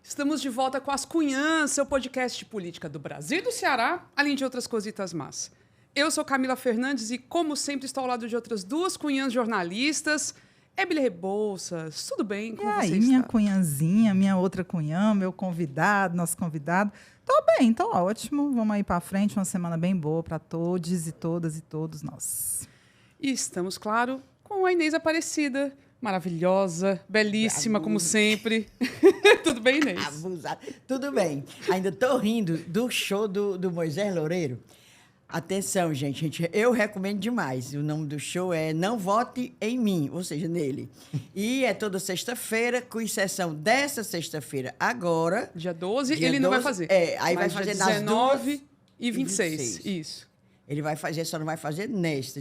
Estamos de volta com As Cunhãs, seu podcast de política do Brasil e do Ceará, além de outras cositas más. Eu sou Camila Fernandes e, como sempre, estou ao lado de outras duas cunhãs jornalistas. Emily Rebouças, tudo bem? Como você está? Minha cunhãzinha, minha outra cunhã, meu convidado, nosso convidado. Tô bem, tô ótimo. Vamos aí para frente, uma semana bem boa para todos e todas e todos nós. E estamos, claro, com a Inês Aparecida, maravilhosa, belíssima, como sempre. Tudo bem, Inês? Abusado. Tudo bem. Ainda tô rindo do show do Moisés Loureiro. Atenção, gente, eu recomendo demais. O nome do show é Não Vote em Mim, ou seja, nele. E é toda sexta-feira, com exceção dessa sexta-feira agora. Dia 12, dia ele não 12, vai fazer. Aí vai fazer nas 19 duas e 26. 26. Isso. Ele vai fazer, só não vai fazer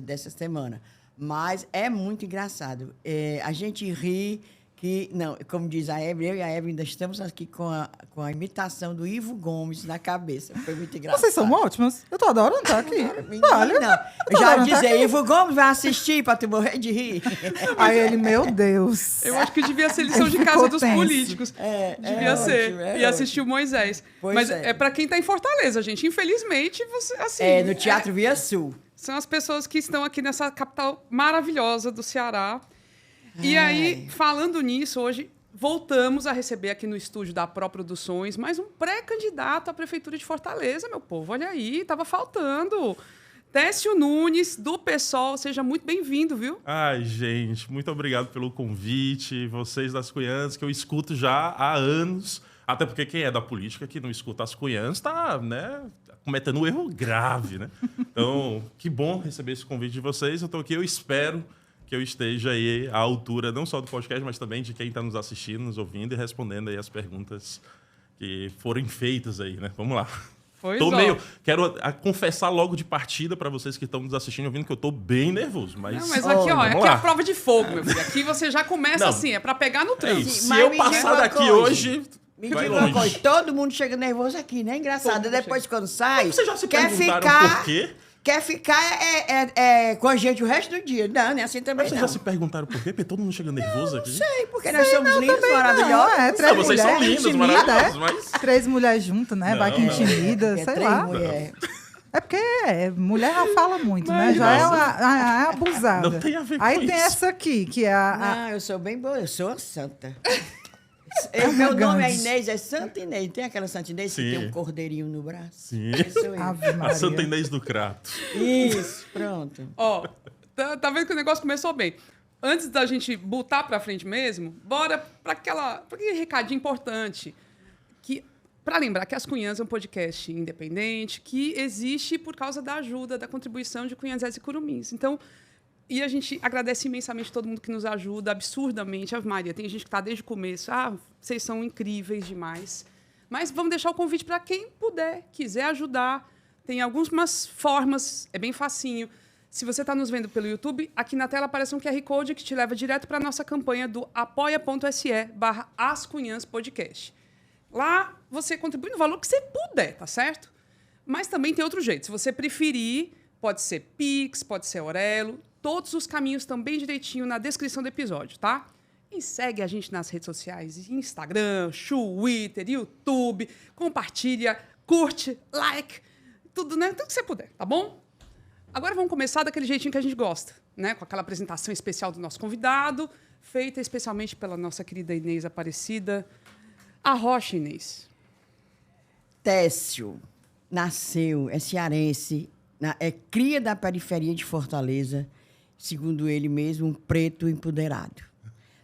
dessa semana. Mas é muito engraçado. A gente ri que, não, como diz a Hebe, eu e a Hebe ainda estamos aqui com a imitação do Ivo Gomes na cabeça. Foi muito engraçado. Vocês são ótimos. Eu tô adorando estar aqui. Olha, não. tô Já adorando dizer, aqui. Ivo Gomes vai assistir para tu morrer de rir. Aí ele, meu Deus. Eu acho que devia ser lição de Ele casa ficou dos tenso. políticos. Devia ser. ótimo, E assistir o Moisés. Pois Mas é. é para quem está em Fortaleza, gente. Infelizmente, você, assim... No Teatro Via Sul. São as pessoas que estão aqui nessa capital maravilhosa do Ceará. E aí, falando nisso, hoje voltamos a receber aqui no estúdio da Pro Produções mais um pré-candidato à Prefeitura de Fortaleza, meu povo. Olha aí, estava faltando. Técio Nunes, do PSOL, seja muito bem-vindo, viu? Ai, gente, muito obrigado pelo convite. Vocês das Cunhãs, que eu escuto já há anos. Até porque quem é da política que não escuta as Cunhãs está, né, cometendo um erro grave, né? Então, que bom receber esse convite de vocês. Eu estou aqui, eu espero que eu esteja aí à altura, não só do podcast, mas também de quem está nos assistindo, nos ouvindo e respondendo aí as perguntas que forem feitas aí, né? Vamos lá. Pois Quero confessar logo de partida para vocês que estão nos assistindo e ouvindo que eu estou bem nervoso. Mas, Não, mas aqui, ó, vamos aqui é lá. a prova de fogo, meu filho. Aqui você já começa Não. assim, é para pegar no É tranco. isso. Se Mas eu me diga passar uma daqui coisa. hoje, Me vai diga uma longe. coisa, todo mundo chega nervoso aqui, né? Engraçado. Todo E mundo depois, quando sai, Vocês já se quer perguntaram ficar... por quê? Quer ficar com a gente o resto do dia. Não é assim também Mas vocês não. já se perguntaram por quê? Porque todo mundo chega nervoso aqui. Sei, porque nós somos lindos, maravilhosos. É, três Não, vocês são mulheres, lindas, intimida, maravilhosas, mas... Três mulheres juntas, né? Vai que Não. intimida, É sei três lá. mulheres. É porque mulher já fala muito, né? Mas, Já é nossa. a abusada. Não tem a ver com Aí isso. tem essa aqui, que é Não, eu sou bem boa, eu sou a santa. uma Meu nome é Gandhi. Inês, é Santa Inês. Tem aquela Santa Inês que Sim. tem um cordeirinho no braço? Sim. Esse sou eu. Ave A Maria. Santa Inês do Crato. Isso, pronto. Ó, tá vendo que o negócio começou bem. Antes da gente botar pra frente mesmo, bora pra aquele recadinho importante. Para lembrar que As Cunhãs é um podcast independente que existe por causa da ajuda, da contribuição de cunhãzés e curumins. Então, e a gente agradece imensamente todo mundo que nos ajuda, absurdamente. Ave Maria, tem gente que está desde o começo. Vocês são incríveis demais. Mas vamos deixar o convite para quem puder, quiser ajudar. Tem algumas formas, é bem facinho. Se você está nos vendo pelo YouTube, aqui na tela aparece um QR Code que te leva direto para a nossa campanha do apoia.se/ascunhãspodcast. Lá você contribui no valor que você puder, tá certo? Mas também tem outro jeito. Se você preferir, pode ser Pix, pode ser Aurelo. Todos os caminhos estão bem direitinho na descrição do episódio, tá? E segue a gente nas redes sociais, Instagram, Twitter, YouTube. Compartilha, curte, like, tudo, né? Tudo que você puder, tá bom? Agora vamos começar daquele jeitinho que a gente gosta, né? Com aquela apresentação especial do nosso convidado, feita especialmente pela nossa querida Inês Aparecida. Arrocha, Inês. Técio nasceu, é cearense, é cria da periferia de Fortaleza, segundo ele mesmo, um preto empoderado.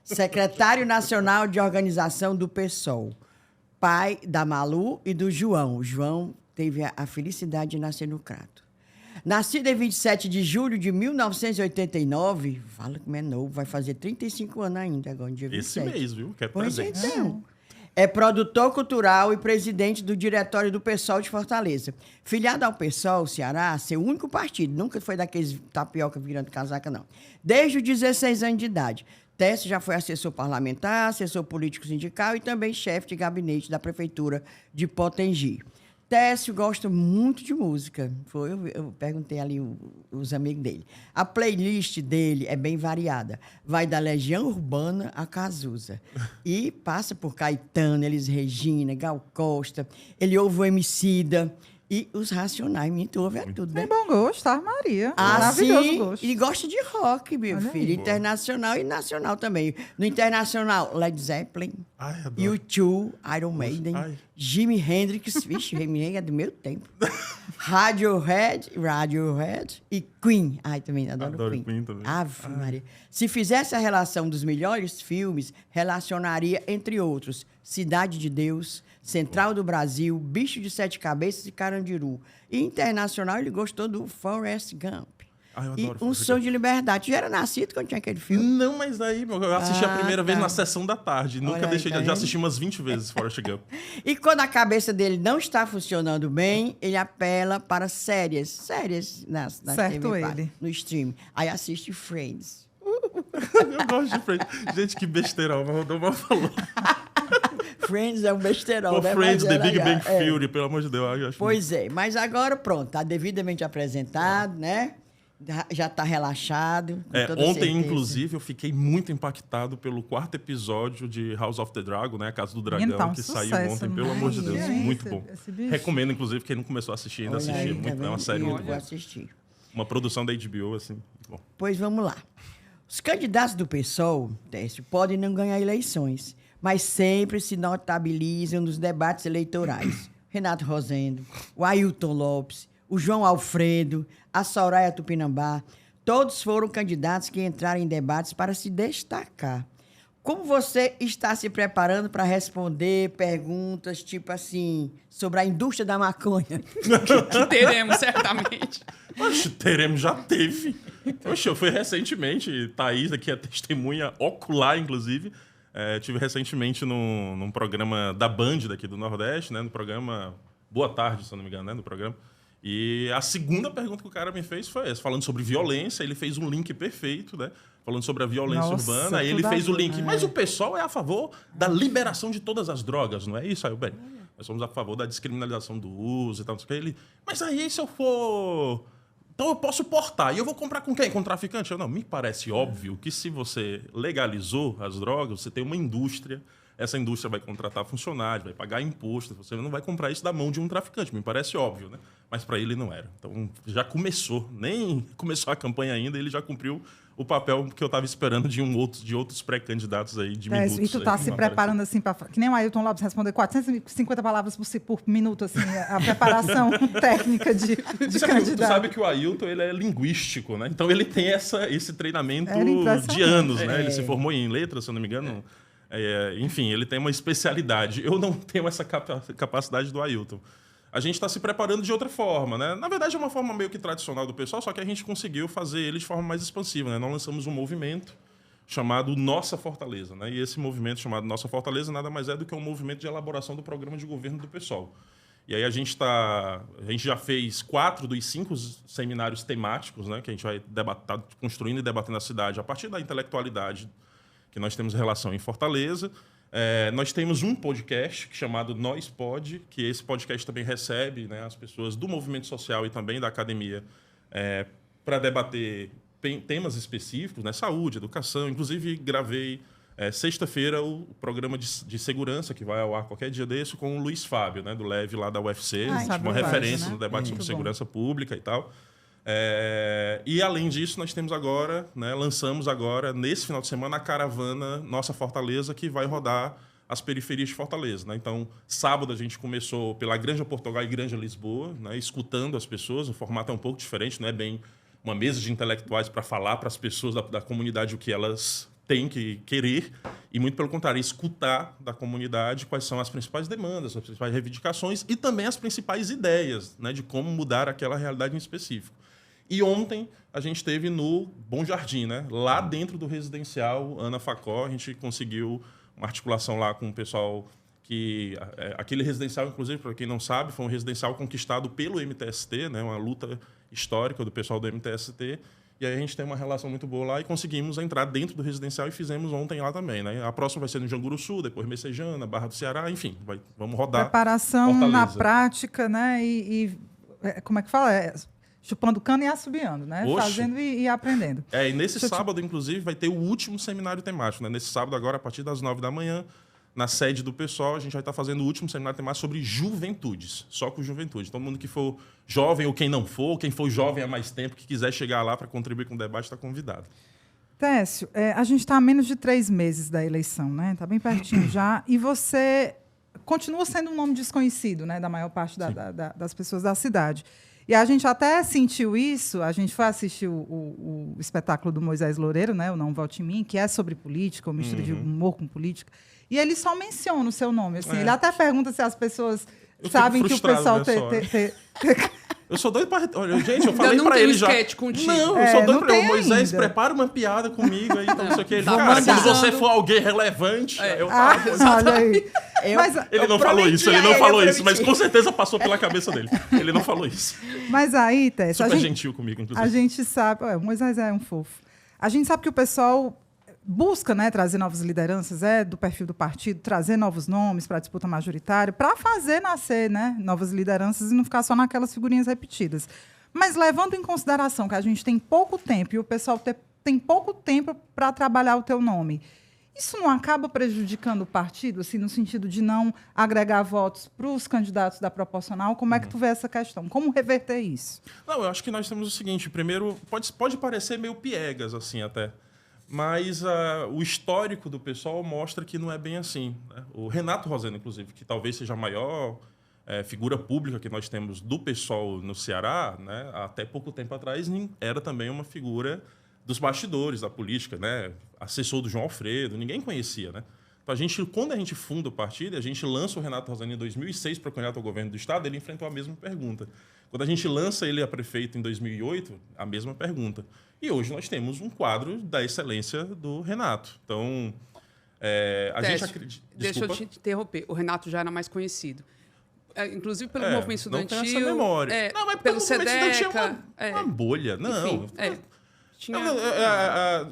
Secretário Nacional de Organização do PSOL. Pai da Malu e do João. O João teve a felicidade de nascer no Crato. Nascido em 27 de julho de 1989, fala como é novo, vai fazer 35 anos ainda, agora no dia 27. Esse mês, viu? Que é Pois presente. então. É produtor cultural e presidente do diretório do PSOL de Fortaleza. Filiado ao PSOL, Ceará, seu único partido. Nunca foi daqueles tapioca virando casaca, não. Desde os 16 anos de idade. Técio já foi assessor parlamentar, assessor político sindical e também chefe de gabinete da Prefeitura de Potengi. Técio gosta muito de música. Eu perguntei ali os amigos dele. A playlist dele é bem variada. Vai da Legião Urbana a Cazuza. E passa por Caetano, Elis Regina, Gal Costa. Ele ouve o Emicida e os Racionais. Minto, ouve tudo, né? Tem bom gosto, tá, Maria? Ah, Maravilhoso sim. gosto. E gosta de rock, meu Olha filho. aí. Internacional e nacional também. No internacional, Led Zeppelin, Ai, adoro. U2, Iron Maiden, Ai. Jimi Hendrix, vixe, Jimi Hendrix é do meu tempo. Radiohead e Queen. Ai, também adoro Adoro Queen. Queen também. Ave Maria. Se fizesse a relação dos melhores filmes, relacionaria, entre outros, Cidade de Deus, Central do Brasil, Bicho de Sete Cabeças e Carandiru. E internacional, ele gostou do Forrest Gump. Ai, eu E adoro Um Forrest Sonho Gump. de Liberdade. Já era nascido quando tinha aquele filme? Não, mas aí eu assisti a primeira vez tá. na sessão da tarde. Nunca Olha aí, deixei tá de... Já vendo? assisti umas 20 vezes Forrest Gump. E quando a cabeça dele não está funcionando bem, ele apela para séries na Certo TV, ele. no stream. Aí assiste Friends. Eu gosto de Friends. Gente, que besteirão. O Rodolfo falou. Friends é um besterol, Pô, né? Friends, Mas é The Big legal. Bang Theory, pelo amor de Deus. Eu acho Pois é, mas agora pronto, está devidamente apresentado, né? Já está relaxado. com toda ontem, certeza. inclusive, eu fiquei muito impactado pelo 4º episódio de House of the Dragon, né? A Casa do Dragão, Menino, tá um que sucesso, saiu ontem, pelo né? amor de Deus. É muito esse- bom. esse bicho. Recomendo, inclusive, quem não começou a assistir ainda, Olha assistir. aí, Muito, tá é uma vendo? série Eu muito vou boa. assistir. Uma produção da HBO, assim. Muito bom. Pois vamos lá. Os candidatos do PSOL, Técio, podem não ganhar eleições, mas sempre se notabilizam nos debates eleitorais. Renato Rosendo, o Ailton Lopes, o João Alfredo, a Soraya Tupinambá, todos foram candidatos que entraram em debates para se destacar. Como você está se preparando para responder perguntas, tipo assim, sobre a indústria da maconha? Que teremos, certamente. Oxe, teremos, já teve. Oxe, eu fui recentemente, Thaís aqui é testemunha ocular, inclusive. Tive recentemente num programa da Band daqui do Nordeste, né? No programa Boa Tarde, se eu não me engano, né? No programa. E a segunda pergunta que o cara me fez foi essa, falando sobre violência. Ele fez um link perfeito, né? Falando sobre a violência Nossa, urbana. Aí ele tudo fez o a ver. link. Mas o pessoal é a favor da liberação de todas as drogas, não é isso, aí, bem? Nós somos a favor da descriminalização do uso e tal, não sei o que. Ele, mas aí se eu for... Então eu posso portar. E eu vou comprar com quem? Com traficante? Não, me parece óbvio que se você legalizou as drogas, você tem uma indústria. Essa indústria vai contratar funcionários, vai pagar imposto. Você não vai comprar isso da mão de um traficante. Me parece óbvio, né? Mas para ele não era. Então já começou. Nem começou a campanha ainda, ele já cumpriu o papel que eu estava esperando de outros pré-candidatos aí de minutos. E tu tá aí, se que não preparando assim para que nem o Ailton Lopes responder 450 palavras por minuto, assim, a preparação técnica de Tu candidato. sabe que o Ailton ele é linguístico, né? Então ele tem esse treinamento Era impressionante. de anos, né? Ele se formou em letras, se eu não me engano. Enfim, ele tem uma especialidade. Eu não tenho essa capacidade do Ailton. A gente está se preparando de outra forma, né? Na verdade, é uma forma meio que tradicional do pessoal, só que a gente conseguiu fazer ele de forma mais expansiva, né? Nós lançamos um movimento chamado Nossa Fortaleza, né? E esse movimento chamado Nossa Fortaleza nada mais é do que um movimento de elaboração do programa de governo do PSOL. E aí a gente já fez 4 dos 5 seminários temáticos, né? Que a gente vai tá construindo e debatendo a cidade a partir da intelectualidade que nós temos relação em Fortaleza. Nós temos um podcast chamado Nós Pod, que esse podcast também recebe, né, as pessoas do movimento social e também da academia para debater temas específicos, né, saúde, educação. Inclusive, gravei sexta-feira o programa de segurança, que vai ao ar qualquer dia desse, com o Luiz Fábio, né, do Leve lá da UFC, sabe uma o Leve, referência né? no debate sobre Muito bom. segurança pública e tal. E, além disso, nós temos agora, né, lançamos agora, nesse final de semana, a caravana Nossa Fortaleza, que vai rodar as periferias de Fortaleza, né? Então, sábado a gente começou pela Granja Portugal e Granja Lisboa, né, escutando as pessoas. O formato é um pouco diferente, não é bem uma mesa de intelectuais para falar para as pessoas da comunidade o que elas têm que querer, e muito pelo contrário, escutar da comunidade quais são as principais demandas, as principais reivindicações e também as principais ideias, né, de como mudar aquela realidade em específico. E ontem a gente esteve no Bom Jardim, né? Lá dentro do residencial Ana Facó, a gente conseguiu uma articulação lá com o pessoal que... aquele residencial, inclusive, para quem não sabe, foi um residencial conquistado pelo MTST, né? Uma luta histórica do pessoal do MTST. E aí a gente tem uma relação muito boa lá e conseguimos entrar dentro do residencial e fizemos ontem lá também, né? A próxima vai ser no Janguru Sul, depois Messejana, Barra do Ceará, enfim, vamos rodar. Preparação Fortaleza. na prática, né? Como é que fala? Chupando cano e assobiando, né? Oxe. Fazendo e aprendendo. E nesse sábado, inclusive, vai ter o último seminário temático, né? Nesse sábado, agora, a partir das 9 da manhã, na sede do pessoal, a gente vai estar fazendo o último seminário temático sobre juventudes, só com juventude. Todo mundo que for jovem ou quem não for, quem for jovem há mais tempo, que quiser chegar lá para contribuir com o debate, está convidado. Técio, a gente está a menos de 3 meses da eleição, né? Está bem pertinho já. E você continua sendo um nome desconhecido, né? Da maior parte das pessoas da cidade. E a gente até sentiu isso, a gente foi assistir o espetáculo do Moisés Loureiro, né? O Não Vote em Mim, que é sobre política, uma mistura de humor com política. E ele só menciona o seu nome. Assim, ele até pergunta se as pessoas sabem que o pessoal Eu sou doido para... Olha, gente, eu falei para ele já. Contigo. Não, eu sou doido para ele. Moisés, ainda. prepara uma piada comigo aí, então não sei o que. Tá Cara, mandando. quando você for alguém relevante, eu olha aí. Ele não falou isso, mas com certeza passou pela cabeça dele. Ele não falou isso. Mas aí, Técio, Super gentil comigo, inclusive. A gente sabe... o Moisés é um fofo. A gente sabe que o pessoal busca, né, trazer novas lideranças, do perfil do partido, trazer novos nomes para a disputa majoritária, para fazer nascer, né, novas lideranças e não ficar só naquelas figurinhas repetidas. Mas levando em consideração que a gente tem pouco tempo e o pessoal tem pouco tempo para trabalhar o teu nome, isso não acaba prejudicando o partido, assim, no sentido de não agregar votos para os candidatos da proporcional? Como é que tu vê essa questão? Como reverter isso? Não, eu acho que nós temos o seguinte. Primeiro, pode parecer meio piegas, assim, até. Mas o histórico do pessoal mostra que não é bem assim, né? O Renato Rosendo, inclusive, que talvez seja a maior figura pública que nós temos do pessoal no Ceará, né? Até pouco tempo atrás, era também uma figura dos bastidores da política, né? Assessor do João Alfredo, ninguém conhecia, né? Então, quando a gente funda o partido, a gente lança o Renato Rosendo em 2006 para candidato ao governo do Estado, ele enfrentou a mesma pergunta. Quando a gente lança ele a prefeito em 2008, a mesma pergunta. E hoje nós temos um quadro da excelência do Renato. Então, gente acredita... Deixa eu te interromper. O Renato já era mais conhecido. Inclusive pelo movimento estudantil. Não tem essa memória. Não, mas pelo movimento estudantil SEDECA. uma bolha. Não. Enfim,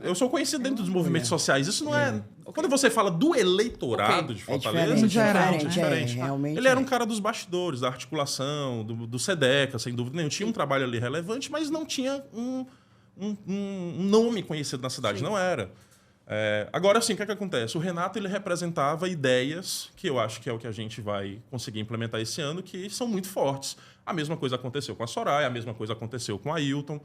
eu sou conhecido dentro dos movimentos sociais. Isso não é... Quando você fala do eleitorado de Fortaleza, é diferente. Realmente ele era um cara dos bastidores, da articulação, do SEDECA, sem dúvida nenhuma. Tinha um trabalho ali relevante, mas não tinha um nome conhecido na cidade. Sim. Não era. Agora, sim, o que acontece? O Renato ele representava ideias que eu acho que é o que a gente vai conseguir implementar esse ano, que são muito fortes. A mesma coisa aconteceu com a Soraya, a mesma coisa aconteceu com a Ailton,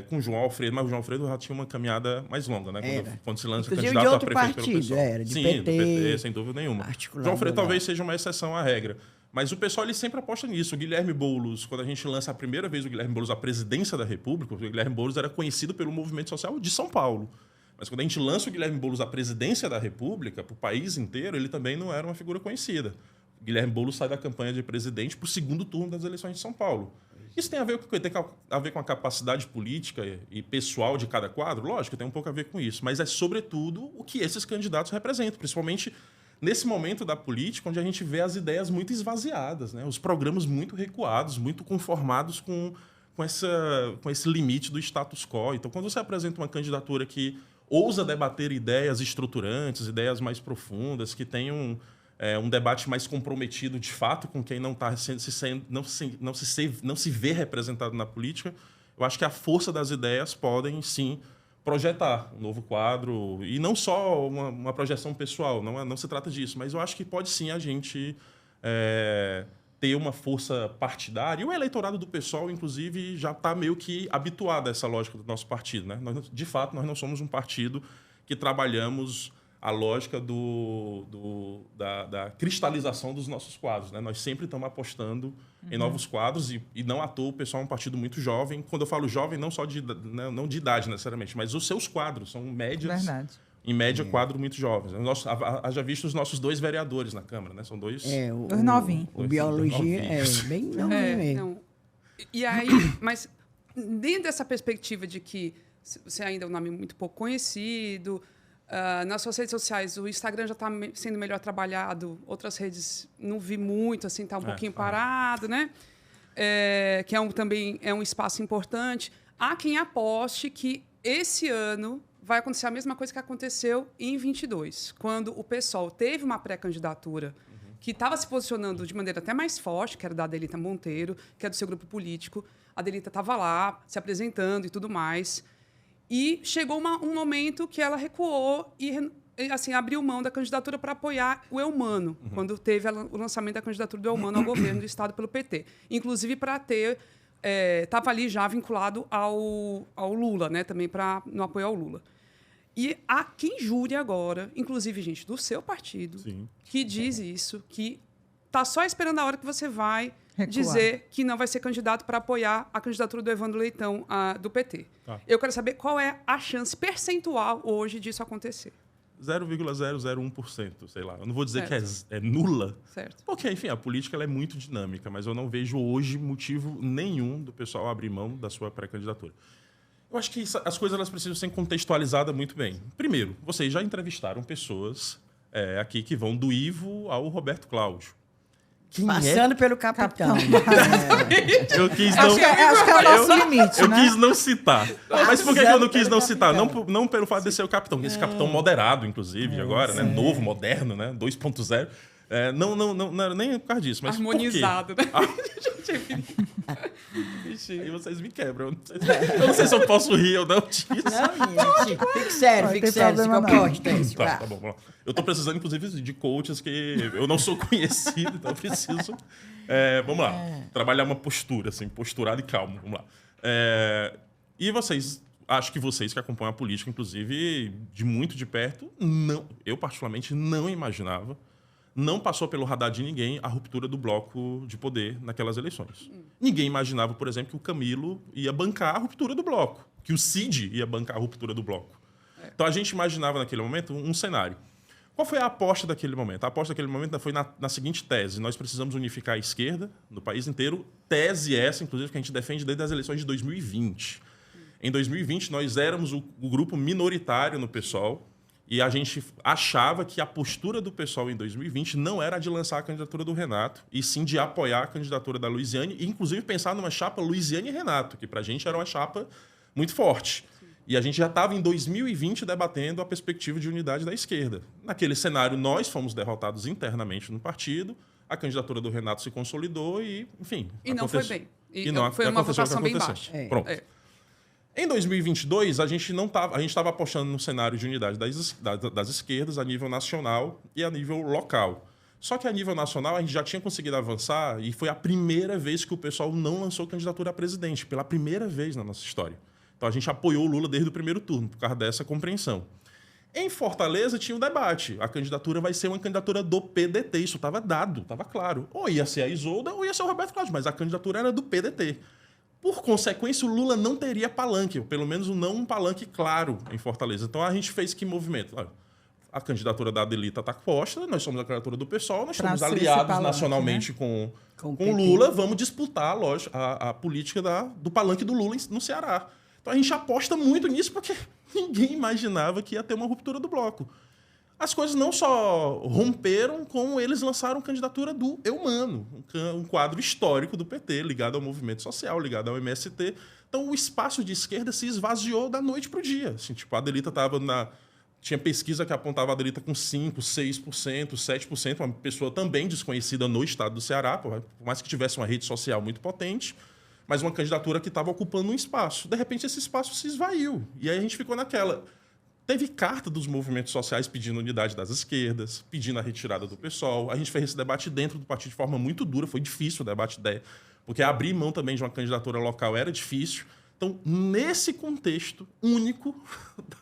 com o João Alfredo, mas o João Alfredo já tinha uma caminhada mais longa, né? Quando se lança inclusive candidato de outro a prefeito partido, pelo pessoal. era de Sim, PT, do PT, sem dúvida nenhuma. João Alfredo talvez seja uma exceção à regra. Mas o pessoal ele sempre aposta nisso. O Guilherme Boulos, quando a gente lança a primeira vez o Guilherme Boulos à presidência da República, o Guilherme Boulos era conhecido pelo movimento social de São Paulo. Mas quando a gente lança o Guilherme Boulos à presidência da República, para o país inteiro, ele também não era uma figura conhecida. O Guilherme Boulos sai da campanha de presidente para o segundo turno das eleições de São Paulo. Isso tem a ver com a capacidade política e pessoal de cada quadro? Lógico, tem um pouco a ver com isso. Mas é, sobretudo, o que esses candidatos representam, principalmente nesse momento da política, onde a gente vê as ideias muito esvaziadas, né? Os programas muito recuados, muito conformados com esse limite do status quo. Então, quando você apresenta uma candidatura que ousa debater ideias estruturantes, ideias mais profundas, que tenham um debate mais comprometido, de fato, com quem não se vê representado na política, eu acho que a força das ideias podem, sim, projetar um novo quadro, e não só uma projeção pessoal, não se trata disso, mas eu acho que pode, sim, a gente ter uma força partidária, e o eleitorado do PSOL, inclusive, já está meio que habituado a essa lógica do nosso partido, né? De fato, nós não somos um partido que trabalhamos a lógica da cristalização dos nossos quadros, né? Nós sempre estamos apostando em novos quadros e não à toa o pessoal é um partido muito jovem. Quando eu falo jovem, não só não de idade necessariamente, mas os seus quadros são médias. Verdade. Em média, quadros muito jovens. Haja visto os nossos 2 vereadores na Câmara, né? São dois novinhos. O biologia bem novinho mesmo. E aí, mas dentro dessa perspectiva de que você ainda é um nome muito pouco conhecido, nas suas redes sociais, o Instagram já está sendo melhor trabalhado, outras redes não vi muito, assim, está um pouquinho parado, né? Que também é um espaço importante. Há quem aposte que esse ano vai acontecer a mesma coisa que aconteceu em 22, quando o PSOL teve uma pré-candidatura que estava se posicionando de maneira até mais forte, que era da Adelita Monteiro, que é do seu grupo político. A Adelita estava lá, se apresentando e tudo mais. E chegou um momento que ela recuou e assim, abriu mão da candidatura para apoiar o Eumano, quando teve o lançamento da candidatura do Eumano ao governo do Estado pelo PT. Inclusive para ter... Estava ali já vinculado ao Lula, né? Também no apoio ao Lula. E há quem jure agora, inclusive gente do seu partido, Sim. que diz isso, que está só esperando a hora que você vai Recuar. dizer que não vai ser candidato para apoiar a candidatura do Evandro Leitão, do PT. Tá. Eu quero saber qual é a chance percentual hoje disso acontecer. 0,001%, sei lá. Eu não vou dizer Certo. que é nula, Certo. porque, enfim, a política ela é muito dinâmica, mas eu não vejo hoje motivo nenhum do pessoal abrir mão da sua pré-candidatura. Eu acho que as coisas elas precisam ser contextualizadas muito bem. Primeiro, vocês já entrevistaram pessoas aqui que vão do Ivo ao Roberto Cláudio. Quem Passando pelo capitão. Eu quis Acho não... que é o nosso limite, Eu né? quis não citar. Mas por que eu não quis não citar? Não pelo fato de ser o capitão, esse capitão moderado, inclusive, agora, né? Novo, moderno, né? 2.0. Não era nem por causa disso, mas Harmonizado, por quê? né? Aí vocês me quebram. Eu não sei se eu posso rir ou não disso. Não, gente, fique sério, Vai fique ter sério. Se problema não. comporte, Tess. Tá bom, vamos lá. Eu tô precisando, inclusive, de coaches que eu não sou conhecido, então eu preciso. Vamos lá. Trabalhar uma postura, assim, posturado e calmo. Vamos lá. E vocês, acho que vocês que acompanham a política, inclusive, de muito de perto, eu particularmente não imaginava, não passou pelo radar de ninguém a ruptura do bloco de poder naquelas eleições. Ninguém imaginava, por exemplo, que o Camilo ia bancar a ruptura do bloco, que o Cid ia bancar a ruptura do bloco. Então a gente imaginava naquele momento um cenário. Qual foi a aposta daquele momento? A aposta daquele momento foi na seguinte tese: nós precisamos unificar a esquerda no país inteiro. Tese essa, inclusive, que a gente defende desde as eleições de 2020. Em 2020, nós éramos o grupo minoritário no PSOL e a gente achava que a postura do PSOL em 2020 não era a de lançar a candidatura do Renato, e sim de apoiar a candidatura da Luiziane e, inclusive, pensar numa chapa Luiziane e Renato, que para a gente era uma chapa muito forte. E a gente já estava em 2020 debatendo a perspectiva de unidade da esquerda. Naquele cenário, nós fomos derrotados internamente no partido, a candidatura do Renato se consolidou e, enfim... E não foi bem. não foi uma aconteceu o que votação bem aconteceu. baixa. Pronto. Em 2022, a gente estava apostando no cenário de unidade das esquerdas a nível nacional e a nível local. Só que a nível nacional a gente já tinha conseguido avançar e foi a primeira vez que o pessoal não lançou candidatura a presidente, pela primeira vez na nossa história. Então a gente apoiou o Lula desde o primeiro turno, por causa dessa compreensão. Em Fortaleza tinha um debate. A candidatura vai ser uma candidatura do PDT. Isso estava dado, estava claro. Ou ia ser a Isolda ou ia ser o Roberto Cláudio, mas a candidatura era do PDT. Por consequência, o Lula não teria palanque, ou pelo menos não um palanque claro em Fortaleza. Então a gente fez que movimento? A candidatura da Adelita está posta, nós somos a candidatura do PSOL, nós somos aliados palanque, nacionalmente, né? com o Lula, vamos disputar a política do palanque do Lula no Ceará. Então a gente aposta muito nisso porque ninguém imaginava que ia ter uma ruptura do bloco. As coisas não só romperam, como eles lançaram a candidatura do Eumano, um quadro histórico do PT, ligado ao movimento social, ligado ao MST. Então o espaço de esquerda se esvaziou da noite para o dia. Assim, tipo, a Adelita estava tinha pesquisa que apontava a Adelita com 5%, 6%, 7%, uma pessoa também desconhecida no estado do Ceará, por mais que tivesse uma rede social muito potente, mas uma candidatura que estava ocupando um espaço. De repente, esse espaço se esvaiu. E aí a gente ficou naquela... Teve carta dos movimentos sociais pedindo unidade das esquerdas, pedindo a retirada do PSOL. A gente fez esse debate dentro do partido de forma muito dura, foi difícil o debate ideia, porque abrir mão também de uma candidatura local era difícil. Então, nesse contexto único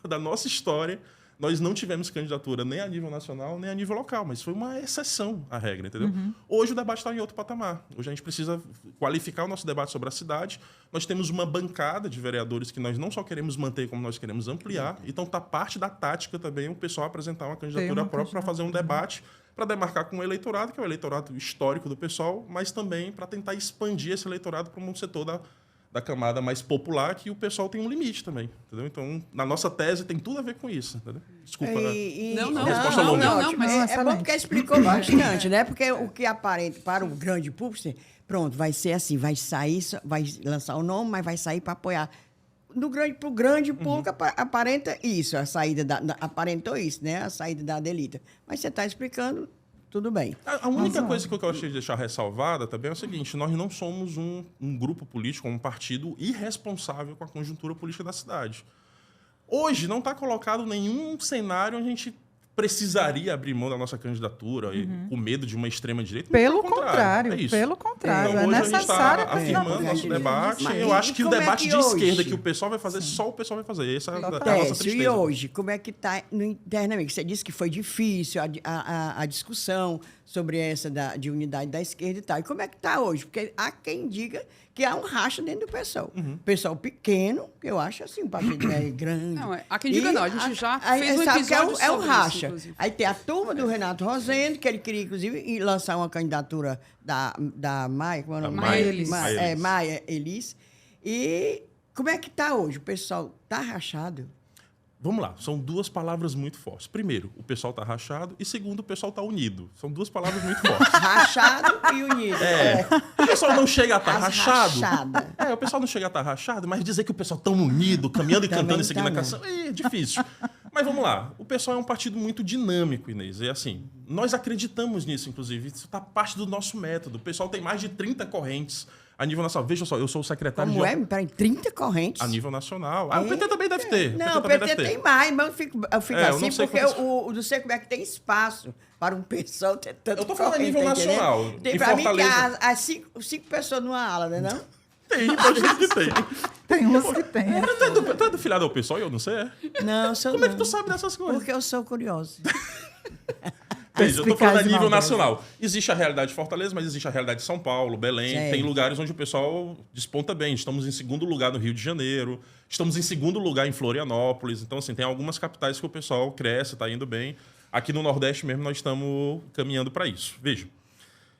da nossa história, nós não tivemos candidatura nem a nível nacional, nem a nível local, mas foi uma exceção à regra, entendeu? Hoje o debate está em outro patamar. Hoje a gente precisa qualificar o nosso debate sobre a cidade. Nós temos uma bancada de vereadores que nós não só queremos manter, como nós queremos ampliar. Então está parte da tática também o pessoal apresentar uma candidatura própria para fazer um debate, para demarcar com o eleitorado, que é o eleitorado histórico do pessoal, mas também para tentar expandir esse eleitorado para um setor da camada mais popular, que o pessoal tem um limite também, entendeu? Então, na nossa tese, tem tudo a ver com isso, entendeu? Desculpa. Não, resposta longa. Não, mas é bom porque explicou bastante, né? Porque o que aparenta para o grande público, pronto, vai ser assim, vai lançar o nome, mas vai sair para apoiar pro grande público aparenta isso, a saída aparentou isso, né? A saída da Adelita. Mas você está explicando, tudo bem. A única coisa que eu gostaria de deixar ressalvada também é o seguinte: nós não somos um grupo político, um partido irresponsável com a conjuntura política da cidade. Hoje não está colocado nenhum cenário onde a gente precisaria abrir mão da nossa candidatura com medo de uma extrema-direita. Pelo contrário, é isso. pelo contrário. Então, é hoje necessário. a gente está afirmando nosso debate. Mas Eu acho que o como é debate que de hoje? esquerda que o pessoal vai fazer, só o pessoal vai fazer. Essa é a nossa tristeza. E hoje, como é que está internamente? Você disse que foi difícil a discussão sobre essa de unidade da esquerda e tal. E como é que está hoje? Porque há quem diga que há um racha dentro do PSOL. Pessoal pequeno, que eu acho assim, um partido grande. Não, há quem diga não, a gente já fez um sabe episódio que é um sobre racha. isso, inclusive. Aí tem a turma do Renato Rosendo, que ele queria, inclusive, lançar uma candidatura da Maia, como é o nome? Maia Elis. Maia Elis. E como é que está hoje? O pessoal está rachado? Vamos lá, são duas palavras muito fortes. Primeiro, o pessoal está rachado, e segundo, o pessoal está unido. São duas palavras muito fortes. Rachado e unido. O pessoal não chega a estar As rachado. rachada. O pessoal não chega a estar rachado, mas dizer que o pessoal tão unido, caminhando e Também cantando e seguindo tá a canção, é difícil. Mas vamos lá, o pessoal é um partido muito dinâmico, Inês. É assim, nós acreditamos nisso, inclusive. Isso está parte do nosso método. O pessoal tem mais de 30 correntes a nível nacional. Veja só, eu sou o secretário Como de... Peraí, 30 correntes? A nível nacional. O PT também deve ter. Não, o também PT deve ter. tem mais, mas eu fico eu assim, não sei porque quantos- o do sei como é que tem espaço para um pessoal ter tanto Eu tô falando a corrente, nível tá entendendo? nacional. Tem Em para mim que Fortaleza. as cinco pessoas numa ala, né? Não? Tem, pode ser que tem. Tem uns que tem. Tu é do filiado ao pessoal e eu não sei, é? Não, sou Como é que não. tu sabe dessas coisas? Porque eu sou curioso. Veja, eu tô falando a Perspicaz nível maldosa. nacional. Existe a realidade de Fortaleza, mas existe a realidade de São Paulo, Belém. Sei. Tem lugares onde o pessoal desponta bem. Estamos em segundo lugar no Rio de Janeiro. Estamos em segundo lugar em Florianópolis. Então, assim, tem algumas capitais que o pessoal cresce, está indo bem. Aqui no Nordeste mesmo nós estamos caminhando para isso. Veja,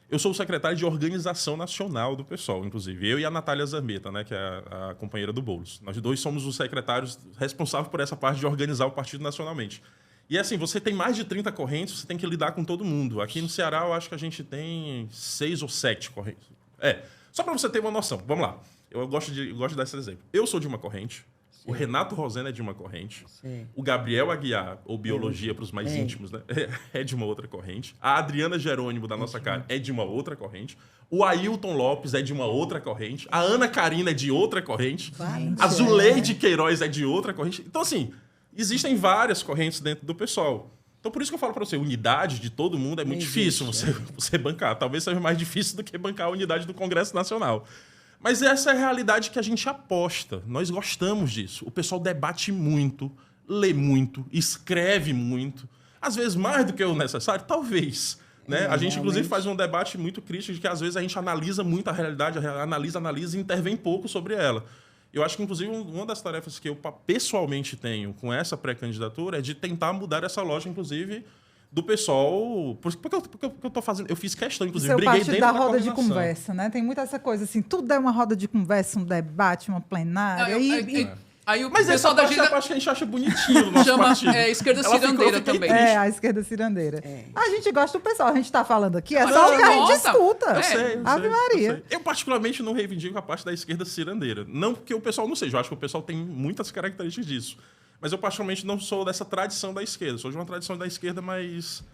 eu sou o secretário de Organização Nacional do PSOL, inclusive. Eu e a Natália Zambetta, né, que é a companheira do Boulos. Nós dois somos os secretários responsáveis por essa parte de organizar o partido nacionalmente. E assim, você tem mais de 30 correntes, você tem que lidar com todo mundo. Aqui no Ceará, eu acho que a gente tem 6 ou 7 correntes. Só para você ter uma noção. Vamos lá. Eu gosto de dar esse exemplo. Eu sou de uma corrente. O Renato Rosendo é de uma corrente. Sim. O Gabriel Aguiar, ou Biologia para os mais íntimos, né? É de uma outra corrente. A Adriana Jerônimo, da nossa cara, é de uma outra corrente. O Ailton Lopes é de uma outra corrente. A Ana Karina é de outra corrente. A Zuleide Queiroz é de outra corrente. Então, assim, existem várias correntes dentro do pessoal. Então, por isso que eu falo para você, unidade de todo mundo é muito difícil você bancar. Talvez seja mais difícil do que bancar a unidade do Congresso Nacional. Mas essa é a realidade que a gente aposta. Nós gostamos disso. O pessoal debate muito, lê muito, escreve muito. Às vezes mais do que o necessário, talvez. Né? A gente, inclusive, faz um debate muito crítico de que, às vezes, a gente analisa muito a realidade, analisa e intervém pouco sobre ela. Eu acho que, inclusive, uma das tarefas que eu pessoalmente tenho com essa pré-candidatura é de tentar mudar essa lógica, inclusive, do pessoal. Porque eu tô fazendo. Eu fiz questão, inclusive, Seu briguei partido dentro da da roda de coordenação. conversa, né? Tem muito essa coisa assim, tudo é uma roda de conversa, um debate, uma plenária. Aí o Mas essa pessoal da parte é a agenda parte que a gente acha bonitinho no nosso chama partido. esquerda Ela ficou- cirandeira eu fiquei também. triste. A esquerda cirandeira. A gente gosta do pessoal, a gente tá falando aqui, é Mas só o que a gente gosta. escuta. Eu sei, eu Ave sei, Maria. eu sei. Eu, particularmente, não reivindico a parte da esquerda cirandeira. Não porque o pessoal não seja. Eu acho que o pessoal tem muitas características disso. Mas eu, particularmente, não sou dessa tradição da esquerda. Sou de uma tradição da esquerda mais...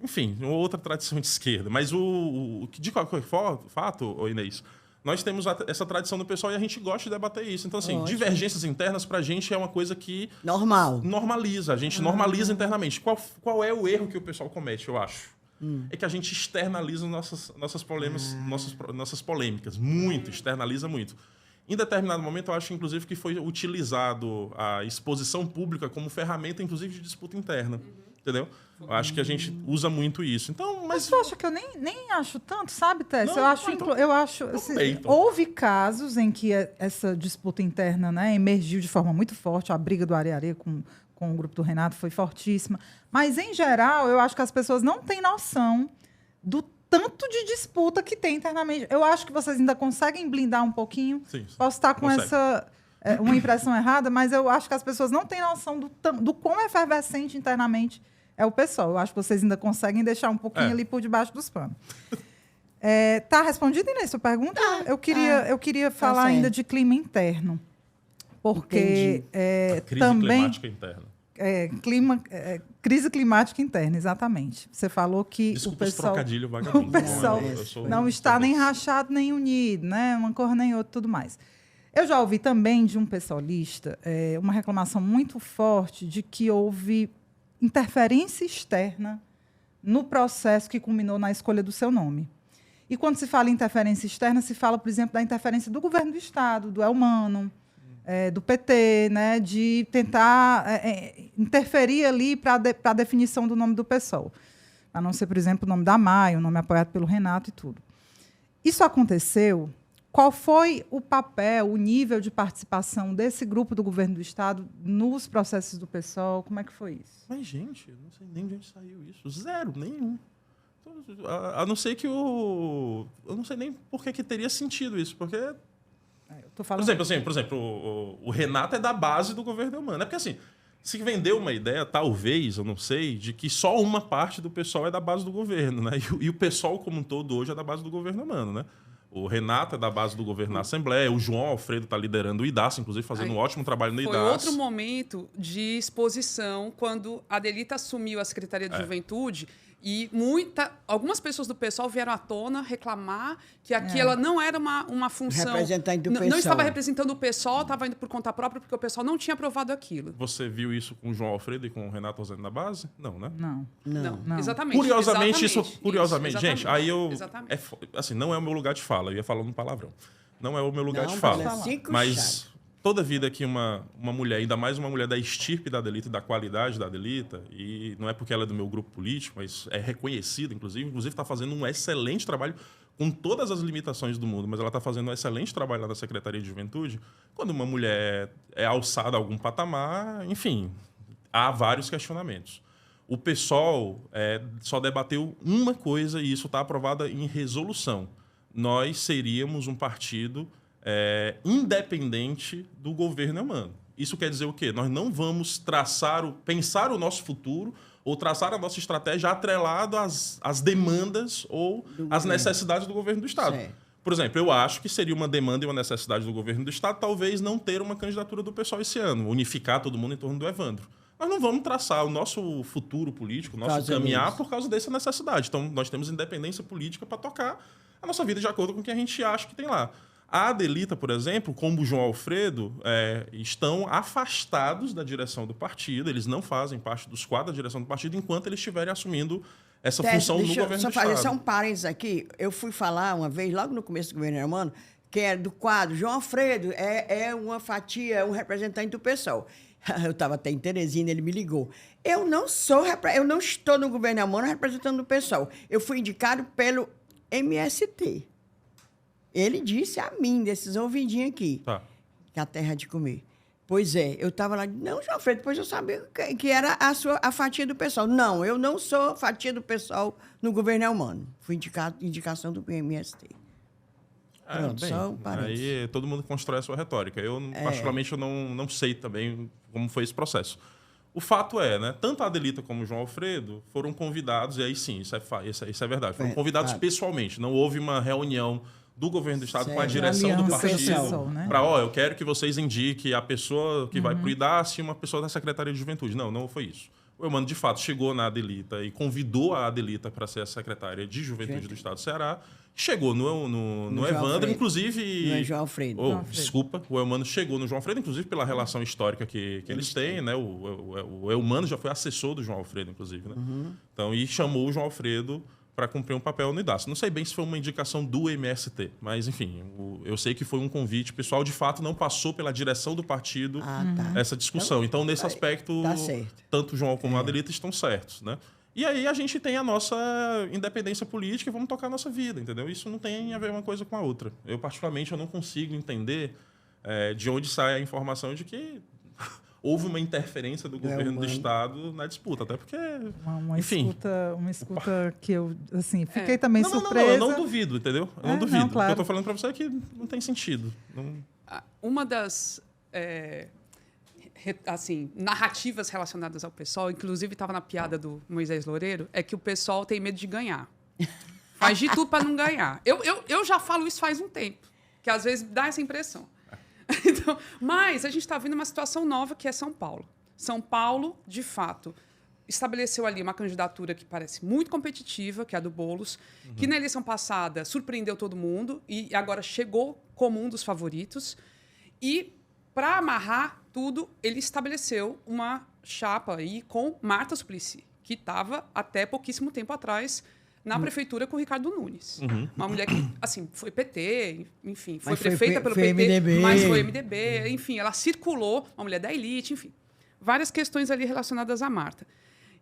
enfim, uma outra tradição de esquerda. Mas de qualquer fato, ô Inês, nós temos essa tradição do pessoal e a gente gosta de debater isso. Então, assim, divergências internas pra gente é uma coisa que... Normal. Normaliza. A gente normaliza internamente. Qual é o erro que o pessoal comete, eu acho? É que a gente externaliza nossas polêmicas. Muito, externaliza muito. Em determinado momento, eu acho, inclusive, que foi utilizado a exposição pública como ferramenta, inclusive, de disputa interna. Entendeu? Eu acho que a gente usa muito isso. Então, Mas tu acha que eu nem acho tanto, sabe, Tess? Não, Eu acho assim, bem, então. houve casos em que essa disputa interna, né, emergiu de forma muito forte. A briga do Areia com o grupo do Renato foi fortíssima. Mas, em geral, eu acho que as pessoas não têm noção do tanto de disputa que tem internamente. Eu acho que vocês ainda conseguem blindar um pouquinho. Sim, Posso estar com consegue. uma impressão errada, mas eu acho que as pessoas não têm noção do quão efervescente internamente é o pessoal. Eu acho que vocês ainda conseguem deixar um pouquinho ali por debaixo dos panos. Tá respondido, Inês, sua pergunta? Eu queria falar ainda de clima interno. porque Crise também... climática interna. Crise climática interna, exatamente. Você falou que Desculpa o os pessoal, trocadilhos vagabundos. o pessoal não está nem rachado. rachado nem unido, né? Uma cor nem outra, tudo mais. Eu já ouvi também de um pessoalista uma reclamação muito forte de que houve interferência externa no processo que culminou na escolha do seu nome. E quando se fala em interferência externa, se fala, por exemplo, da interferência do governo do Estado, do Elmano, do PT, né, de tentar interferir ali para a definição do nome do PSOL. A não ser, por exemplo, o nome da Maia, o nome apoiado pelo Renato e tudo. Isso aconteceu. Qual foi o papel, o nível de participação desse grupo do governo do Estado nos processos do PSOL? Como é que foi isso? Mas, gente, eu não sei nem de onde saiu isso. Zero, nenhum. A não ser que o... Eu não sei nem por que teria sentido isso, porque... Eu tô falando... Por exemplo, o Renato é da base do governo Eumano. É porque, assim, se vendeu uma ideia, talvez, eu não sei, de que só uma parte do pessoal é da base do governo, né? E o pessoal como um todo hoje é da base do governo Eumano, né? O Renato é da base do governo na Assembleia, o João Alfredo está liderando o IDAS, inclusive fazendo um ótimo trabalho no IDAS. Foi outro momento de exposição, quando a Adelita assumiu a Secretaria de Juventude, e algumas pessoas do PSOL vieram à tona reclamar que aquilo não era uma função... Representante do PSOL. Não estava representando o PSOL, estava indo por conta própria, porque o PSOL não tinha aprovado aquilo. Você viu isso com o João Alfredo e com o Renato Rosendo na base? Não, né? Não. Exatamente. Curiosamente, Exatamente, gente, aí eu... Exatamente. Assim, não é o meu lugar de fala, eu ia falando um palavrão. Não é o meu lugar de Não, fala. mas toda vida que uma mulher, ainda mais uma mulher da estirpe da Adelita, da qualidade da Adelita, e não é porque ela é do meu grupo político, mas é reconhecida, inclusive está fazendo um excelente trabalho com todas as limitações do mundo, mas ela está fazendo um excelente trabalho lá na Secretaria de Juventude. Quando uma mulher é alçada a algum patamar, enfim, há vários questionamentos. O PSOL só debateu uma coisa, e isso está aprovado em resolução. Nós seríamos um partido independente do governo Eumano. Isso quer dizer o quê? Nós não vamos pensar o nosso futuro ou traçar a nossa estratégia atrelado às demandas ou às necessidades do governo do Estado. Certo. Por exemplo, eu acho que seria uma demanda e uma necessidade do governo do Estado talvez não ter uma candidatura do PSOL esse ano, unificar todo mundo em torno do Evandro. Nós não vamos traçar o nosso futuro político, o nosso caminhar por causa dessa necessidade. Então, nós temos independência política para tocar a nossa vida de acordo com o que a gente acha que tem lá. A Adelita, por exemplo, como o João Alfredo, estão afastados da direção do partido, eles não fazem parte dos quadros da direção do partido enquanto eles estiverem assumindo essa função no governo do Estado. Deixa eu só fazer um parênteses aqui. Eu fui falar uma vez, logo no começo do governo Eumano, que é do quadro João Alfredo, é uma fatia, é um representante do PSOL. Eu estava até em Teresina, ele me ligou. Eu não estou no governo Eumano representando o PSOL. Eu fui indicado pelo MST. Ele disse a mim, desses ouvidinhos aqui, que a terra de comer. Pois é, eu estava lá, não, João Alfredo, depois eu sabia que era a fatia do PSOL. Não, eu não sou fatia do PSOL no governo Eumano. Fui indicação do MST. Pronto, só um parênteses. Aí todo mundo constrói a sua retórica. Eu, particularmente, eu não sei também como foi esse processo. O fato é, né, tanto a Adelita como o João Alfredo foram convidados, e aí sim, isso é verdade, foram convidados pessoalmente. Não houve uma reunião do governo do Estado com a direção do partido para, eu quero que vocês indiquem a pessoa que vai para o IDAS e uma pessoa da Secretaria de Juventude. Não foi isso. O Eumano, de fato, chegou na Adelita e convidou a Adelita para ser a secretária de Juventude do Estado do Ceará. Chegou no Evandro, inclusive... No João Alfredo. Desculpa, o Eumano chegou no João Alfredo, inclusive pela relação histórica que eles têm, né? O Eumano já foi assessor do João Alfredo, inclusive, né? Então, e chamou o João Alfredo para cumprir um papel no IDAS. Não sei bem se foi uma indicação do MST, mas, enfim, eu sei que foi um convite pessoal. De fato, não passou pela direção do partido essa discussão. Então, nesse aspecto, tanto o João como a Adelita estão certos, né? E aí a gente tem a nossa independência política e vamos tocar a nossa vida, entendeu? Isso não tem a ver uma coisa com a outra. Eu, particularmente, eu não consigo entender de onde sai a informação de que houve uma interferência do governo do Estado na disputa, até porque, enfim... Uma escuta que eu, assim, fiquei também surpresa. Não, eu não duvido, entendeu? Eu não duvido. Claro. O que eu estou falando para você é que não tem sentido. Uma das... narrativas relacionadas ao PSOL, inclusive estava na piada do Moisés Loureiro, é que o PSOL tem medo de ganhar. Faz de tudo para não ganhar. Eu já falo isso faz um tempo, que às vezes dá essa impressão. Então, mas a gente está vendo uma situação nova que é São Paulo. São Paulo, de fato, estabeleceu ali uma candidatura que parece muito competitiva, que é a do Boulos, que na eleição passada surpreendeu todo mundo e agora chegou como um dos favoritos. E, para amarrar tudo, ele estabeleceu uma chapa aí com Marta Suplicy, que estava até pouquíssimo tempo atrás na prefeitura com o Ricardo Nunes. Uma mulher que, assim, foi PT, enfim, foi prefeita pelo PT, MDB. mas foi MDB, enfim, ela circulou, uma mulher da elite, enfim. Várias questões ali relacionadas à Marta.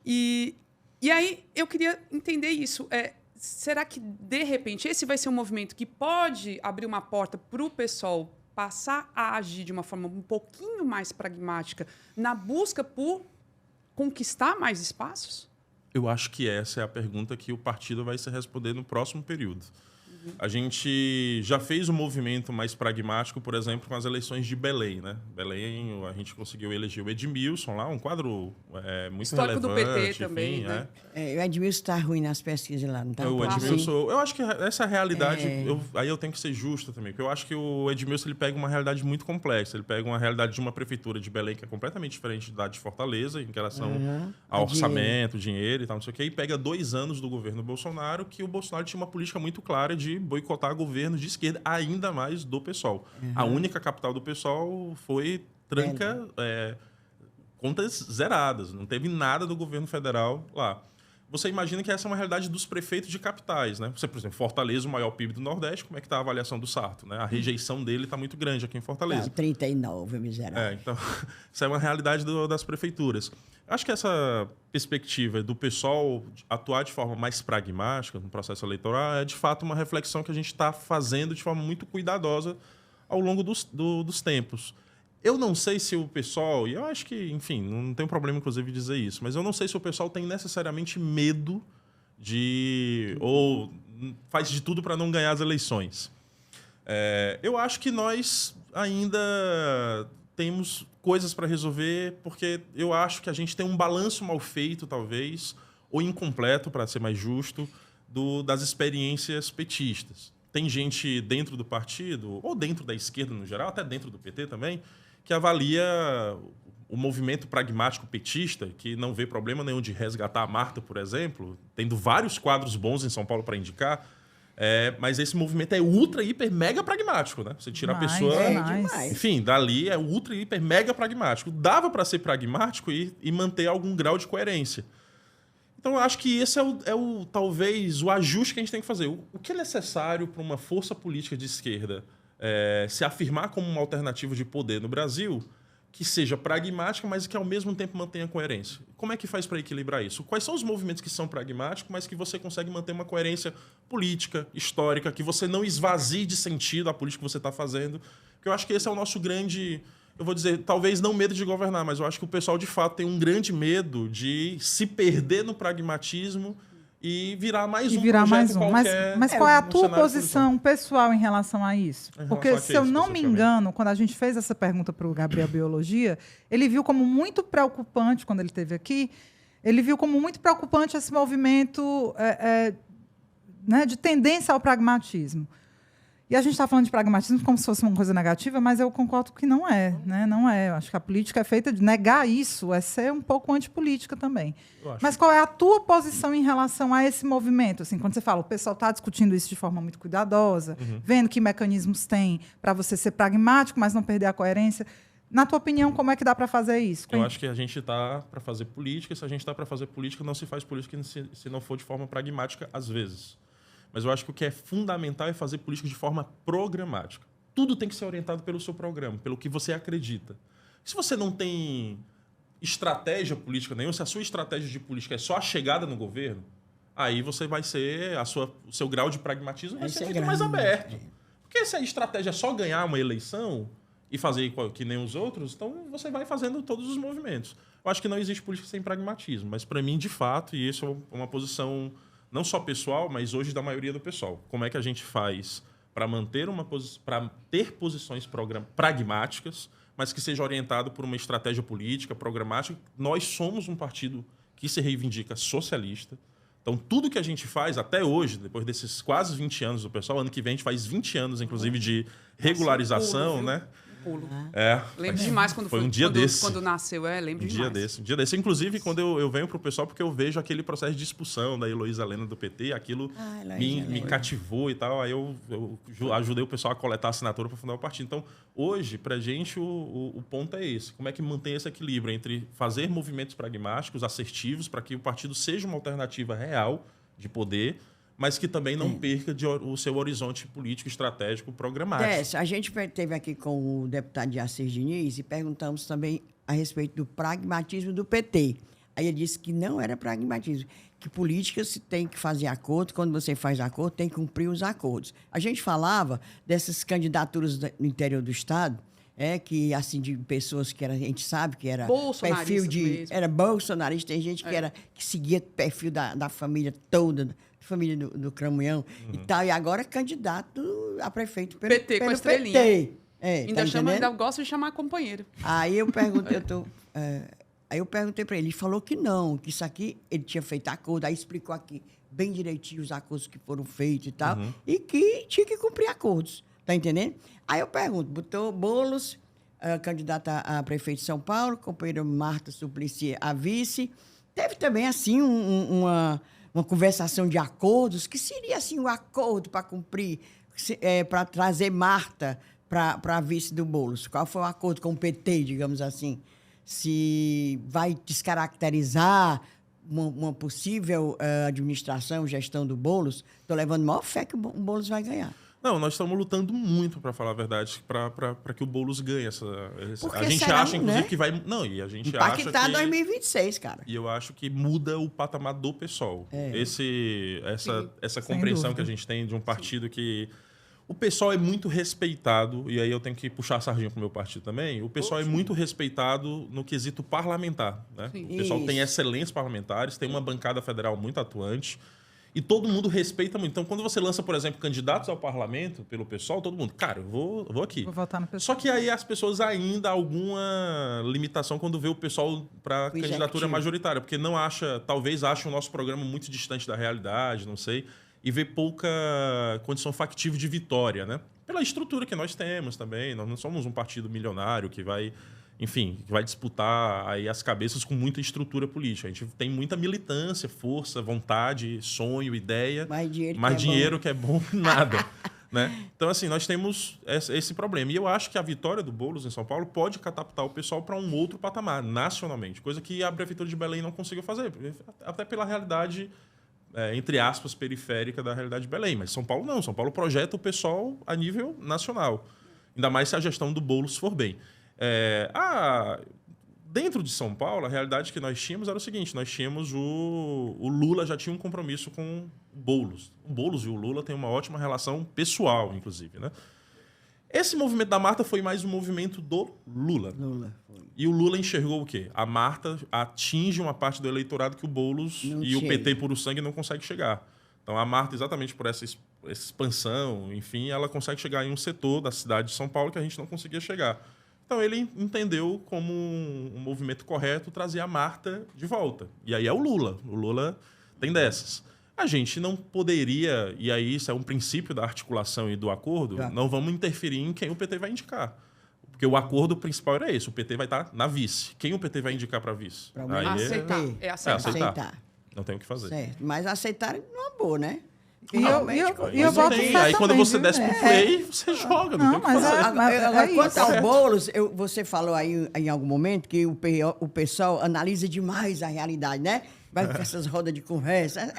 E aí eu queria entender isso. Será que, de repente, esse vai ser um movimento que pode abrir uma porta para o PSOL passar a agir de uma forma um pouquinho mais pragmática na busca por conquistar mais espaços? Eu acho que essa é a pergunta que o partido vai se responder no próximo período. A gente já fez um movimento mais pragmático, por exemplo, com as eleições de Belém, né? Belém, a gente conseguiu eleger o Edmilson lá, um quadro muito histórico relevante. do PT enfim, também, né? O Edmilson está ruim nas pesquisas lá, não está? O Edmilson, eu acho que essa realidade, aí eu tenho que ser justa também, porque eu acho que o Edmilson ele pega uma realidade muito complexa, ele pega uma realidade de uma prefeitura de Belém que é completamente diferente da de Fortaleza, em relação ao orçamento, dinheiro e tal, não sei o quê, e pega 2 anos do governo Bolsonaro, que o Bolsonaro tinha uma política muito clara de boicotar governos de esquerda, ainda mais do PSOL. A única capital do PSOL foi contas zeradas, não teve nada do governo federal lá. Você imagina que essa é uma realidade dos prefeitos de capitais, né? Você, por exemplo, Fortaleza, o maior PIB do Nordeste, como é que está a avaliação do Sarto, né? A rejeição dele está muito grande aqui em Fortaleza. Não, 39, miserável. Então, isso é uma realidade das prefeituras. Acho que essa perspectiva do pessoal atuar de forma mais pragmática no processo eleitoral é, de fato, uma reflexão que a gente está fazendo de forma muito cuidadosa ao longo dos tempos. Eu não sei se o pessoal, e eu acho que, enfim, não tem problema, inclusive, dizer isso, mas eu não sei se o pessoal tem necessariamente medo ou faz de tudo para não ganhar as eleições. Eu acho que nós ainda temos coisas para resolver, porque eu acho que a gente tem um balanço mal feito, talvez, ou incompleto, para ser mais justo, das experiências petistas. Tem gente dentro do partido, ou dentro da esquerda no geral, até dentro do PT também, que avalia o movimento pragmático petista, que não vê problema nenhum de resgatar a Marta, por exemplo, tendo vários quadros bons em São Paulo para indicar, mas esse movimento é ultra, hiper, mega pragmático, né? Você tira a pessoa... demais. Enfim, dali é ultra, hiper, mega pragmático. Dava para ser pragmático e manter algum grau de coerência. Então, eu acho que esse talvez o ajuste que a gente tem que fazer. O que é necessário para uma força política de esquerda se afirmar como uma alternativa de poder no Brasil, que seja pragmática, mas que ao mesmo tempo mantenha coerência? Como é que faz para equilibrar isso? Quais são os movimentos que são pragmáticos, mas que você consegue manter uma coerência política, histórica, que você não esvazie de sentido a política que você está fazendo? Porque eu acho que esse é o nosso grande... Eu vou dizer, talvez não medo de governar, mas eu acho que o pessoal, de fato, tem um grande medo de se perder no pragmatismo e virar mais um projeto qualquer. Mas qual é a tua posição pessoal em relação a isso? Porque, se eu não me engano, quando a gente fez essa pergunta para o Gabriel Biologia, ele viu como muito preocupante, quando ele esteve aqui, ele viu como muito preocupante esse movimento de tendência ao pragmatismo. E a gente está falando de pragmatismo como se fosse uma coisa negativa, mas eu concordo que não é. Né? Não é. Eu acho que a política é feita de negar isso, é ser um pouco antipolítica também. Mas qual é a tua posição em relação a esse movimento? Assim, quando você fala, o pessoal está discutindo isso de forma muito cuidadosa, vendo que mecanismos tem para você ser pragmático, mas não perder a coerência. Na tua opinião, como é que dá para fazer isso? Eu acho que a gente está para fazer política, e se a gente está para fazer política, não se faz política se não for de forma pragmática, às vezes. Mas eu acho que o que é fundamental é fazer política de forma programática. Tudo tem que ser orientado pelo seu programa, pelo que você acredita. Se você não tem estratégia política nenhuma, se a sua estratégia de política é só a chegada no governo, aí você vai ser, o seu grau de pragmatismo vai ser muito mais aberto. Porque se a estratégia é só ganhar uma eleição e fazer que nem os outros, então você vai fazendo todos os movimentos. Eu acho que não existe política sem pragmatismo, mas para mim, de fato, e isso é uma posição... não só pessoal, mas hoje da maioria do pessoal. Como é que a gente faz para ter posições pragmáticas, mas que seja orientado por uma estratégia política, programática? Nós somos um partido que se reivindica socialista. Então, tudo que a gente faz até hoje, depois desses quase 20 anos do pessoal, ano que vem a gente faz 20 anos, inclusive, de regularização, né? Polo. Lembro Mas demais quando foi um dia desse. Quando nasceu, lembro Um demais. dia desse. Inclusive, quando eu venho pro pessoal, porque eu vejo aquele processo de expulsão da Heloísa Helena do PT, aquilo me cativou e tal. Aí eu ajudei o pessoal a coletar a assinatura para fundar o partido. Então, hoje, pra gente, o ponto é esse. Como é que mantém esse equilíbrio entre fazer movimentos pragmáticos, assertivos, para que o partido seja uma alternativa real de poder, mas que também não perca o seu horizonte político, estratégico, programático. A gente esteve aqui com o deputado Jacir Diniz e perguntamos também a respeito do pragmatismo do PT. Aí ele disse que não era pragmatismo, que política se tem que fazer acordo, quando você faz acordo, tem que cumprir os acordos. A gente falava dessas candidaturas no interior do Estado, que assim, de pessoas que a gente sabe que era perfil mesmo. Era bolsonarista, tem gente que seguia perfil da família toda, família do Cramunhão e tal, e agora é candidato a prefeito pelo PT, com a estrelinha. PT. Ainda gosta de chamar companheiro. Aí eu perguntei, aí eu perguntei para ele falou que não, que isso aqui ele tinha feito acordo, aí explicou aqui bem direitinho os acordos que foram feitos e tal, e que tinha que cumprir acordos, tá entendendo? Aí eu pergunto, botou Boulos, candidata a prefeito de São Paulo, companheira Marta Suplicy a vice, teve também assim uma conversação de acordos, que seria assim um acordo para cumprir, para trazer Marta para a vice do Boulos. Qual foi o acordo com o PT, digamos assim? Se vai descaracterizar uma possível administração, gestão do Boulos, estou levando maior fé que o Boulos vai ganhar. Não, nós estamos lutando muito, para falar a verdade, para que o Boulos ganhe essa. A gente será, acha, inclusive, né? que vai. Não, e a gente Impactar acha que 2026, cara. E eu acho que muda o patamar do PSOL. Essa compreensão que a gente tem de um partido que... O PSOL é muito respeitado, e aí eu tenho que puxar a sardinha para o meu partido também. O PSOL é muito respeitado no quesito parlamentar. Né? O PSOL tem excelentes parlamentares, tem uma bancada federal muito atuante, e todo mundo respeita muito. Então, quando você lança, por exemplo, candidatos ao parlamento pelo PSOL, todo mundo, cara, eu vou aqui. Vou votar no PSOL. Só que aí as pessoas ainda alguma limitação quando vê o PSOL para candidatura majoritária, porque talvez acham o nosso programa muito distante da realidade, não sei, e vê pouca condição factível de vitória, né? Pela estrutura que nós temos também. Nós não somos um partido milionário que vai... Enfim, que vai disputar aí as cabeças com muita estrutura política. A gente tem muita militância, força, vontade, sonho, ideia. Mais dinheiro que é bom nada. Né? Então, assim, nós temos esse problema. E eu acho que a vitória do Boulos em São Paulo pode catapultar o pessoal para um outro patamar, nacionalmente. Coisa que a Prefeitura de Belém não conseguiu fazer. Até pela realidade, entre aspas, periférica da realidade de Belém. Mas São Paulo não. São Paulo projeta o pessoal a nível nacional. Ainda mais se a gestão do Boulos for bem. Dentro de São Paulo, a realidade que nós tínhamos era o seguinte, nós tínhamos o Lula já tinha um compromisso com o Boulos. O Boulos e o Lula têm uma ótima relação pessoal, inclusive. Né? Esse movimento da Marta foi mais um movimento do Lula. E o Lula enxergou o quê? A Marta atinge uma parte do eleitorado que o Boulos o PT puro sangue não consegue chegar. Então, a Marta, exatamente por essa expansão, enfim, ela consegue chegar em um setor da cidade de São Paulo que a gente não conseguia chegar. Então, ele entendeu como um movimento correto trazer a Marta de volta. E aí é o Lula. O Lula tem dessas. A gente não poderia, e aí isso é um princípio da articulação e do acordo, não vamos interferir em quem o PT vai indicar. Porque o acordo principal era esse, o PT vai estar na vice. Quem o PT vai indicar para vice? Aceitar. Não tem o que fazer. Certo. Mas aceitar numa boa, né? E eu boto fé aí quando também, você desce pro play, você joga, não tem o que fazer. Agora, quanto ao Boulos, você falou aí em algum momento que o pessoal analisa demais a realidade, né? Vai com essas rodas de conversa.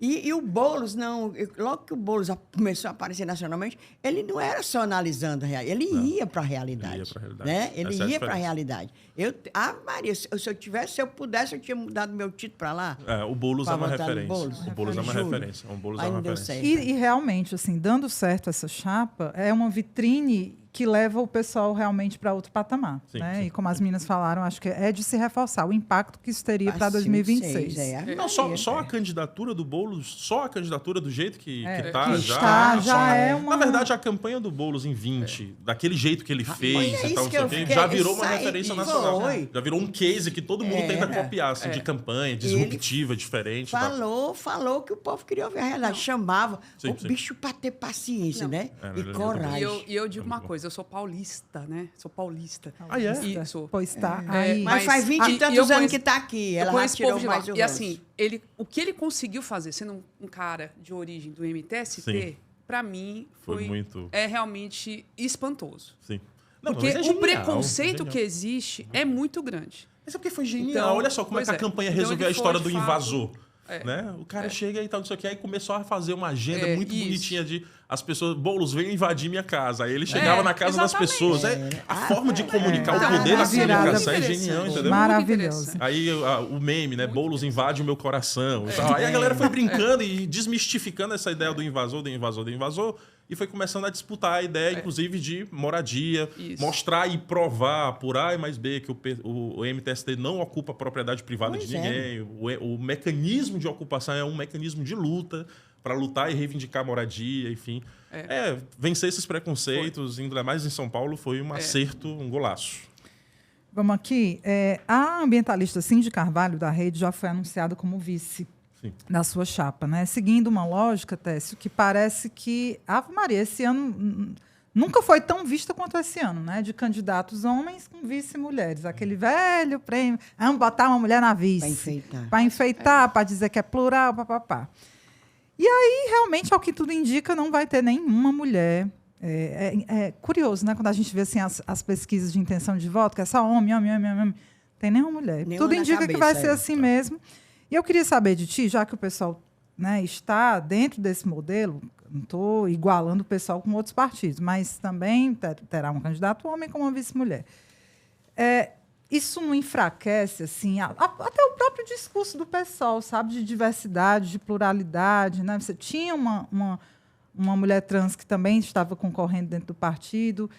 E o Boulos, não... Logo que o Boulos começou a aparecer nacionalmente, ele não era só analisando a realidade, ele ia para a realidade. Né? Ele ia para a realidade. Maria, se eu pudesse, eu tinha mudado meu título para lá. O Boulos é uma referência. O Boulos é uma referência. E realmente, assim, dando certo essa chapa, é uma vitrine que leva o pessoal realmente para outro patamar. Sim, né? sim. E como as meninas falaram, acho que é de se reforçar o impacto que isso teria para 2026. Não, só a candidatura do Boulos, só a candidatura do jeito que está, já é uma... Na verdade, a campanha do Boulos em 20, daquele jeito que ele fez e tal, já virou uma referência nacional. Já virou um case que todo mundo tenta copiar, assim, de campanha, disruptiva, diferente. Falou que o povo queria ouvir a realidade. Chamava o bicho para ter paciência, né? E coragem. E eu digo uma coisa. coisa, eu sou paulista, né? Sou paulista. Ah, é? E sou. Pois tá. É, Aí. Mas faz 20 e eu tantos anos conheço- que está aqui. Eu Ela já conheço tirou povo de lá. mais o E ranço. assim, o que ele conseguiu fazer, sendo um cara de origem do MTST, Sim. para mim Foi muito. é realmente espantoso. Sim. Não, Porque mas é o genial, preconceito genial. que existe é muito grande. Mas é porque foi genial. Então, Olha só como é pois que a é. campanha Então, resolveu ele a história foi, do de fato, invasor. Né? O cara chega e tal, não sei o que, aí começou a fazer uma agenda muito isso. bonitinha de as pessoas, Boulos, venham invadir minha casa. Aí ele chegava na casa das exatamente. pessoas. A forma de comunicar, Então, o poder da isso é muito comunicação é interessante. genial, entendeu? Maravilhoso. Aí o meme, né? Boulos invade o meu coração. E tal. Aí a galera foi brincando e desmistificando essa ideia do invasor, e foi começando a disputar a ideia, inclusive, de moradia, Isso. mostrar e provar por A e mais B que o MTST não ocupa propriedade privada Pois de é. ninguém. O mecanismo de ocupação é um mecanismo de luta para lutar e reivindicar moradia, enfim. Vencer esses preconceitos, ainda mais em São Paulo, foi um acerto, um golaço. Vamos aqui. A ambientalista Cindy Carvalho, da Rede, já foi anunciada como vice Sim. da sua chapa, né? Seguindo uma lógica, Técio, que parece que, Ave Maria, esse ano nunca foi tão vista quanto esse ano, né? De candidatos homens com vice-mulheres. Aquele velho prêmio, vamos botar uma mulher na vice. Para enfeitar. Para enfeitar, para dizer que é plural, papapá. E aí, realmente, ao que tudo indica, não vai ter nenhuma mulher. É curioso, né? Quando a gente vê assim, as pesquisas de intenção de voto, que é só homem, tem nenhuma mulher. Nenhuma Tudo na indica que cabeça, vai ser assim mesmo. E eu queria saber de ti, já que o pessoal, né, está dentro desse modelo, não estou igualando o pessoal com outros partidos, mas também terá um candidato homem com uma vice-mulher. Isso não enfraquece assim, até o próprio discurso do pessoal, sabe, de diversidade, de pluralidade, né? Você tinha uma mulher trans que também estava concorrendo dentro do partido.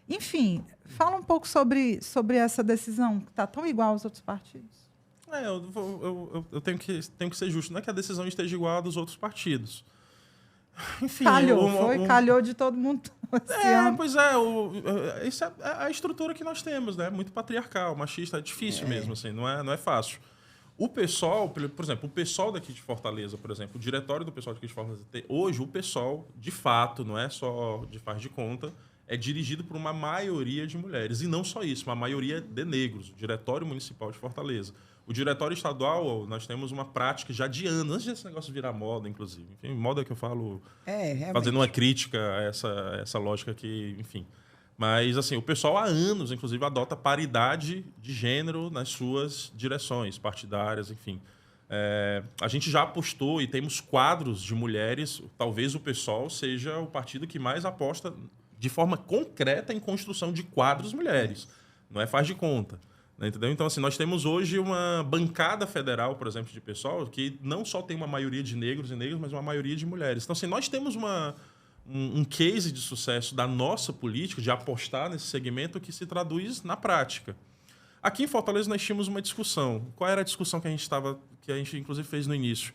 Enfim, fala um pouco sobre essa decisão, que está tão igual aos outros partidos. Eu tenho que ser justo. Não é que a decisão esteja igual à dos outros partidos. Enfim, calhou de todo mundo esse ano. Pois isso é a estrutura que nós temos, né? Muito patriarcal, machista, é difícil mesmo, assim, não é fácil. O PSOL, por exemplo, o PSOL daqui de Fortaleza, por exemplo, o diretório do PSOL daqui de Fortaleza, hoje o PSOL, de fato, não é só de faz de conta, é dirigido por uma maioria de mulheres. E não só isso, uma maioria de negros, o Diretório Municipal de Fortaleza. O Diretório Estadual, nós temos uma prática já de anos, antes desse negócio virar moda, inclusive. Enfim, moda que eu falo fazendo uma crítica a essa lógica que, enfim. Mas, assim, o pessoal há anos, inclusive, adota paridade de gênero nas suas direções partidárias, enfim. A gente já apostou e temos quadros de mulheres. Talvez o PSOL seja o partido que mais aposta de forma concreta em construção de quadros mulheres. Não é faz de conta. Entendeu? Então, assim, nós temos hoje uma bancada federal, por exemplo, de PSOL, que não só tem uma maioria de negros e negras, mas uma maioria de mulheres. Então, assim, nós temos um case de sucesso da nossa política, de apostar nesse segmento, que se traduz na prática. Aqui em Fortaleza nós tínhamos uma discussão. Qual era a discussão que a gente inclusive fez no início?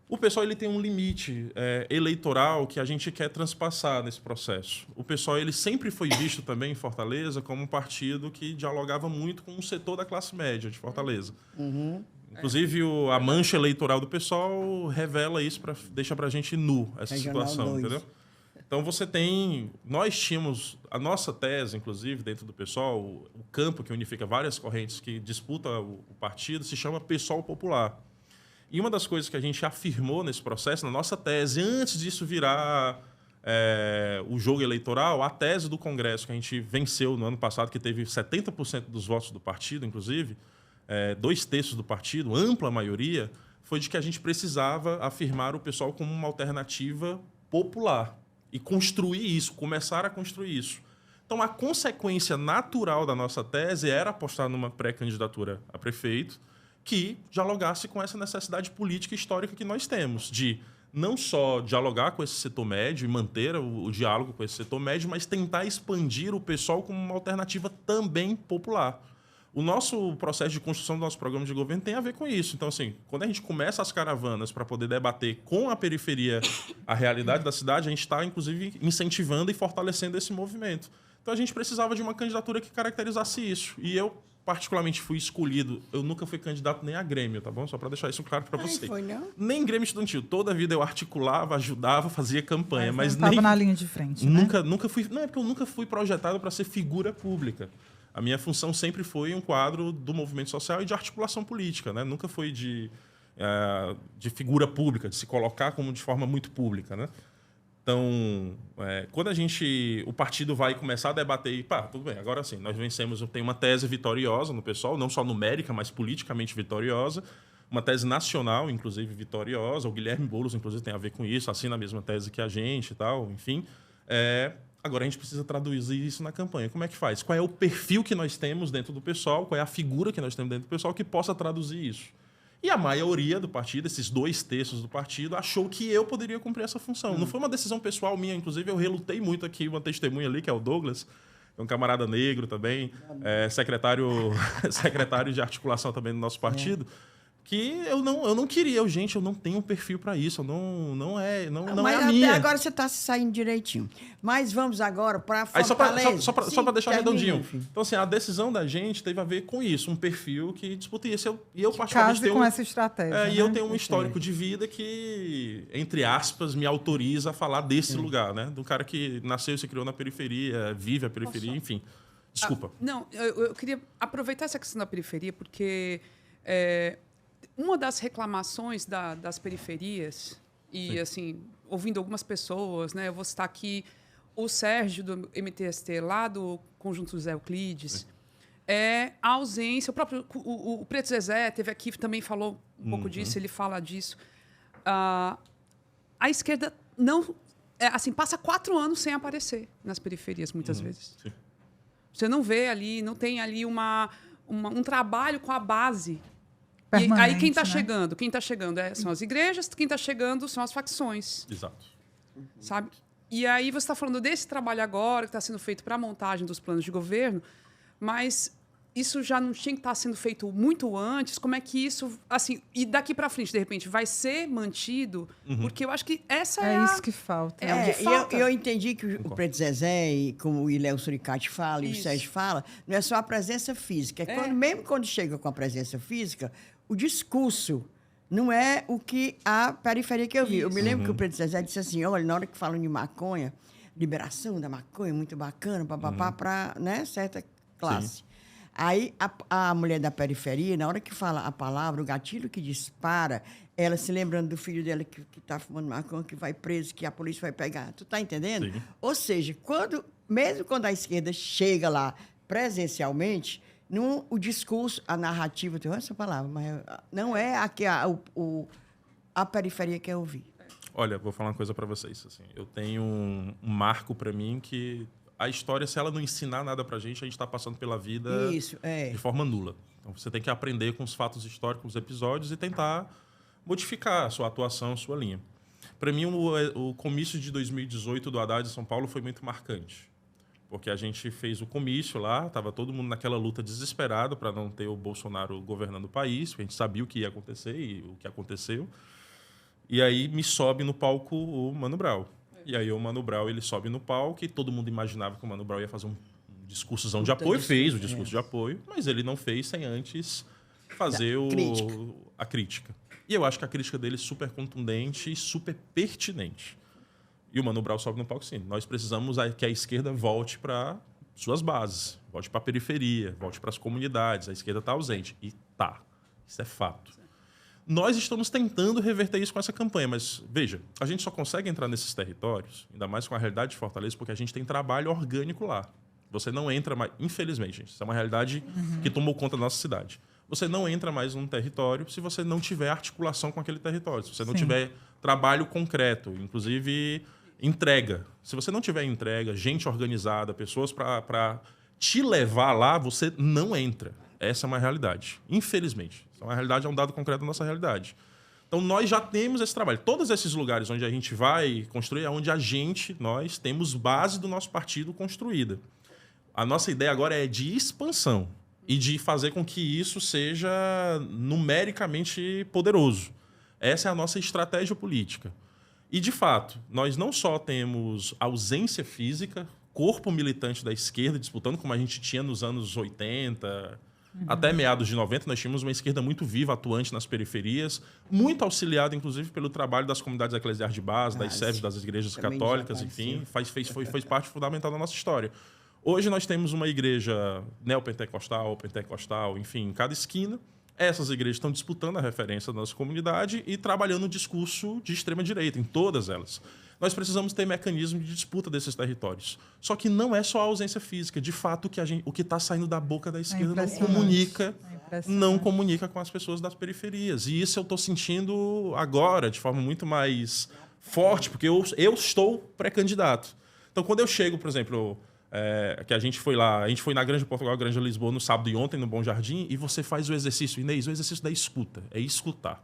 O PSOL ele tem um limite eleitoral que a gente quer transpassar nesse processo. O PSOL ele sempre foi visto também em Fortaleza como um partido que dialogava muito com o setor da classe média de Fortaleza. Inclusive, a mancha eleitoral do PSOL revela isso, deixa para a gente nu essa Regional situação, 2. entendeu? Então, nós tínhamos a nossa tese, inclusive, dentro do PSOL, o campo que unifica várias correntes que disputa o partido, se chama PSOL Popular. E uma das coisas que a gente afirmou nesse processo, na nossa tese, antes disso virar o jogo eleitoral, a tese do Congresso que a gente venceu no ano passado, que teve 70% dos votos do partido, inclusive, 2/3 do partido, ampla maioria, foi de que a gente precisava afirmar o PSOL como uma alternativa popular e construir isso, começar a construir isso. Então, a consequência natural da nossa tese era apostar numa pré-candidatura a prefeito que dialogasse com essa necessidade política e histórica que nós temos, de não só dialogar com esse setor médio e manter o diálogo com esse setor médio, mas tentar expandir o PSOL como uma alternativa também popular. O nosso processo de construção do nosso programa de governo tem a ver com isso. Então, assim, quando a gente começa as caravanas para poder debater com a periferia a realidade da cidade, a gente está, inclusive, incentivando e fortalecendo esse movimento. Então, a gente precisava de uma candidatura que caracterizasse isso. E eu particularmente fui escolhido, eu nunca fui candidato nem a Grêmio, tá bom? Só para deixar isso claro para você. Foi, não? Nem Grêmio Estudantil. Toda a vida eu articulava, ajudava, fazia campanha, mas Estava nem na linha de frente, né? nunca fui, não é porque eu nunca fui projetado para ser figura pública. A minha função sempre foi um quadro do movimento social e de articulação política, né? Nunca foi de figura pública, de se colocar como de forma muito pública, né? Então, quando o partido vai começar a debater, e pá, tudo bem, agora sim, nós vencemos, tem uma tese vitoriosa no PSOL, não só numérica, mas politicamente vitoriosa, uma tese nacional, inclusive, vitoriosa, o Guilherme Boulos, inclusive, tem a ver com isso, assina a mesma tese que a gente e tal, enfim. Agora a gente precisa traduzir isso na campanha. Como é que faz? Qual é o perfil que nós temos dentro do PSOL, qual é a figura que nós temos dentro do PSOL que possa traduzir isso? E a maioria do partido, esses 2/3 do partido, achou que eu poderia cumprir essa função. Não foi uma decisão pessoal minha, inclusive eu relutei muito aqui, uma testemunha ali, que é o Douglas, é um camarada negro também, secretário de articulação também do nosso partido, que eu não queria. Eu não tenho um perfil para isso, não é a minha. Até agora você está se saindo direitinho. Mas vamos agora para Fortaleza. Só para deixar redondinho. Filho. Então, assim, a decisão da gente teve a ver com isso, um perfil que disputa isso. E eu particularmente tenho essa estratégia. E eu tenho um histórico de vida que, entre aspas, me autoriza a falar desse lugar, né? Do cara que nasceu e se criou na periferia, vive a periferia, enfim. Desculpa. Não, eu queria aproveitar essa questão da periferia, porque uma das reclamações das periferias, e assim, ouvindo algumas pessoas, né, eu vou citar aqui o Sérgio do MTST, lá do Conjunto José Euclides, é a ausência. O próprio o Preto Zezé teve aqui, também falou um pouco disso, ele fala disso. A esquerda não. Assim, passa 4 anos sem aparecer nas periferias, muitas vezes. Sim. Você não vê ali, não tem ali um trabalho com a base. E Permanente, aí quem está né? chegando? Quem está chegando são as igrejas, quem está chegando são as facções. Exato. Sabe? E aí você está falando desse trabalho agora, que está sendo feito para a montagem dos planos de governo, mas isso já não tinha que estar sendo feito muito antes? Como é que isso... assim, e daqui para frente, de repente, vai ser mantido? Porque eu acho que essa é isso que falta. o que falta. Eu entendi que o Preto Zezé, e como o Iléo Suricati fala, e o Sérgio fala, não é só a presença física. Mesmo quando chega com a presença física, o discurso não é o que a periferia que eu vi. Eu me lembro que o Preto Zezé disse assim, olha, na hora que falam de maconha, liberação da maconha, muito bacana, papapá, para, né, certa classe. Sim. Aí a mulher da periferia, na hora que fala a palavra, o gatilho que dispara, ela se lembrando do filho dela que está fumando maconha, que vai preso, que a polícia vai pegar. Tu está entendendo? Sim. Ou seja, mesmo quando a esquerda chega lá presencialmente, o discurso, a narrativa, tem essa palavra, mas não é a periferia que eu ouvi. Olha, vou falar uma coisa para vocês. Assim, eu tenho um marco para mim que a história, se ela não ensinar nada para a gente está passando pela vida de forma nula. Então, você tem que aprender com os fatos históricos, os episódios, e tentar modificar a sua atuação, a sua linha. Para mim, o comício de 2018 do Haddad em São Paulo foi muito marcante. Porque a gente fez o comício lá, estava todo mundo naquela luta desesperado para não ter o Bolsonaro governando o país, porque a gente sabia o que ia acontecer e o que aconteceu. E aí me sobe no palco o Mano Brown. E aí o Mano Brown, ele sobe no palco e todo mundo imaginava que o Mano Brown ia fazer um discursozão de apoio. Fez o discurso de apoio, mas ele não fez sem antes fazer a crítica. E eu acho que a crítica dele é super contundente e super pertinente. E o Mano Brown sobe no palco, sim. Nós precisamos que a esquerda volte para suas bases, volte para a periferia, volte para as comunidades. A esquerda está ausente. E tá. Isso é fato. Nós estamos tentando reverter isso com essa campanha, mas, veja, a gente só consegue entrar nesses territórios, ainda mais com a realidade de Fortaleza, porque a gente tem trabalho orgânico lá. Você não entra mais... Infelizmente, gente, isso é uma realidade que tomou conta da nossa cidade. Você não entra mais num território se você não tiver articulação com aquele território, se você não tiver trabalho concreto, inclusive entrega. Se você não tiver entrega, gente organizada, pessoas para te levar lá, você não entra. Essa é uma realidade, infelizmente. Essa é uma realidade, é um dado concreto da nossa realidade. Então, nós já temos esse trabalho. Todos esses lugares onde a gente vai construir é onde nós temos base do nosso partido construída. A nossa ideia agora é de expansão e de fazer com que isso seja numericamente poderoso. Essa é a nossa estratégia política. E, de fato, nós não só temos ausência física, corpo militante da esquerda disputando, como a gente tinha nos anos 80, Até meados de 90, nós tínhamos uma esquerda muito viva, atuante nas periferias, muito auxiliada, inclusive, pelo trabalho das comunidades eclesiais de base, das SEBs, das igrejas também católicas, enfim, fez parte fundamental da nossa história. Hoje nós temos uma igreja neopentecostal, pentecostal, enfim, em cada esquina. Essas igrejas estão disputando a referência da nossa comunidade e trabalhando um discurso de extrema-direita, em todas elas. Nós precisamos ter mecanismo de disputa desses territórios. Só que não é só a ausência física. De fato, o que está saindo da boca da esquerda não comunica com as pessoas das periferias. E isso eu estou sentindo agora, de forma muito mais forte, porque eu estou pré-candidato. Então, quando eu chego, por exemplo... que a gente foi na Granja Portugal, Granja Lisboa, no sábado e ontem, no Bom Jardim, e você faz o exercício, Inês, o exercício da escuta, é escutar.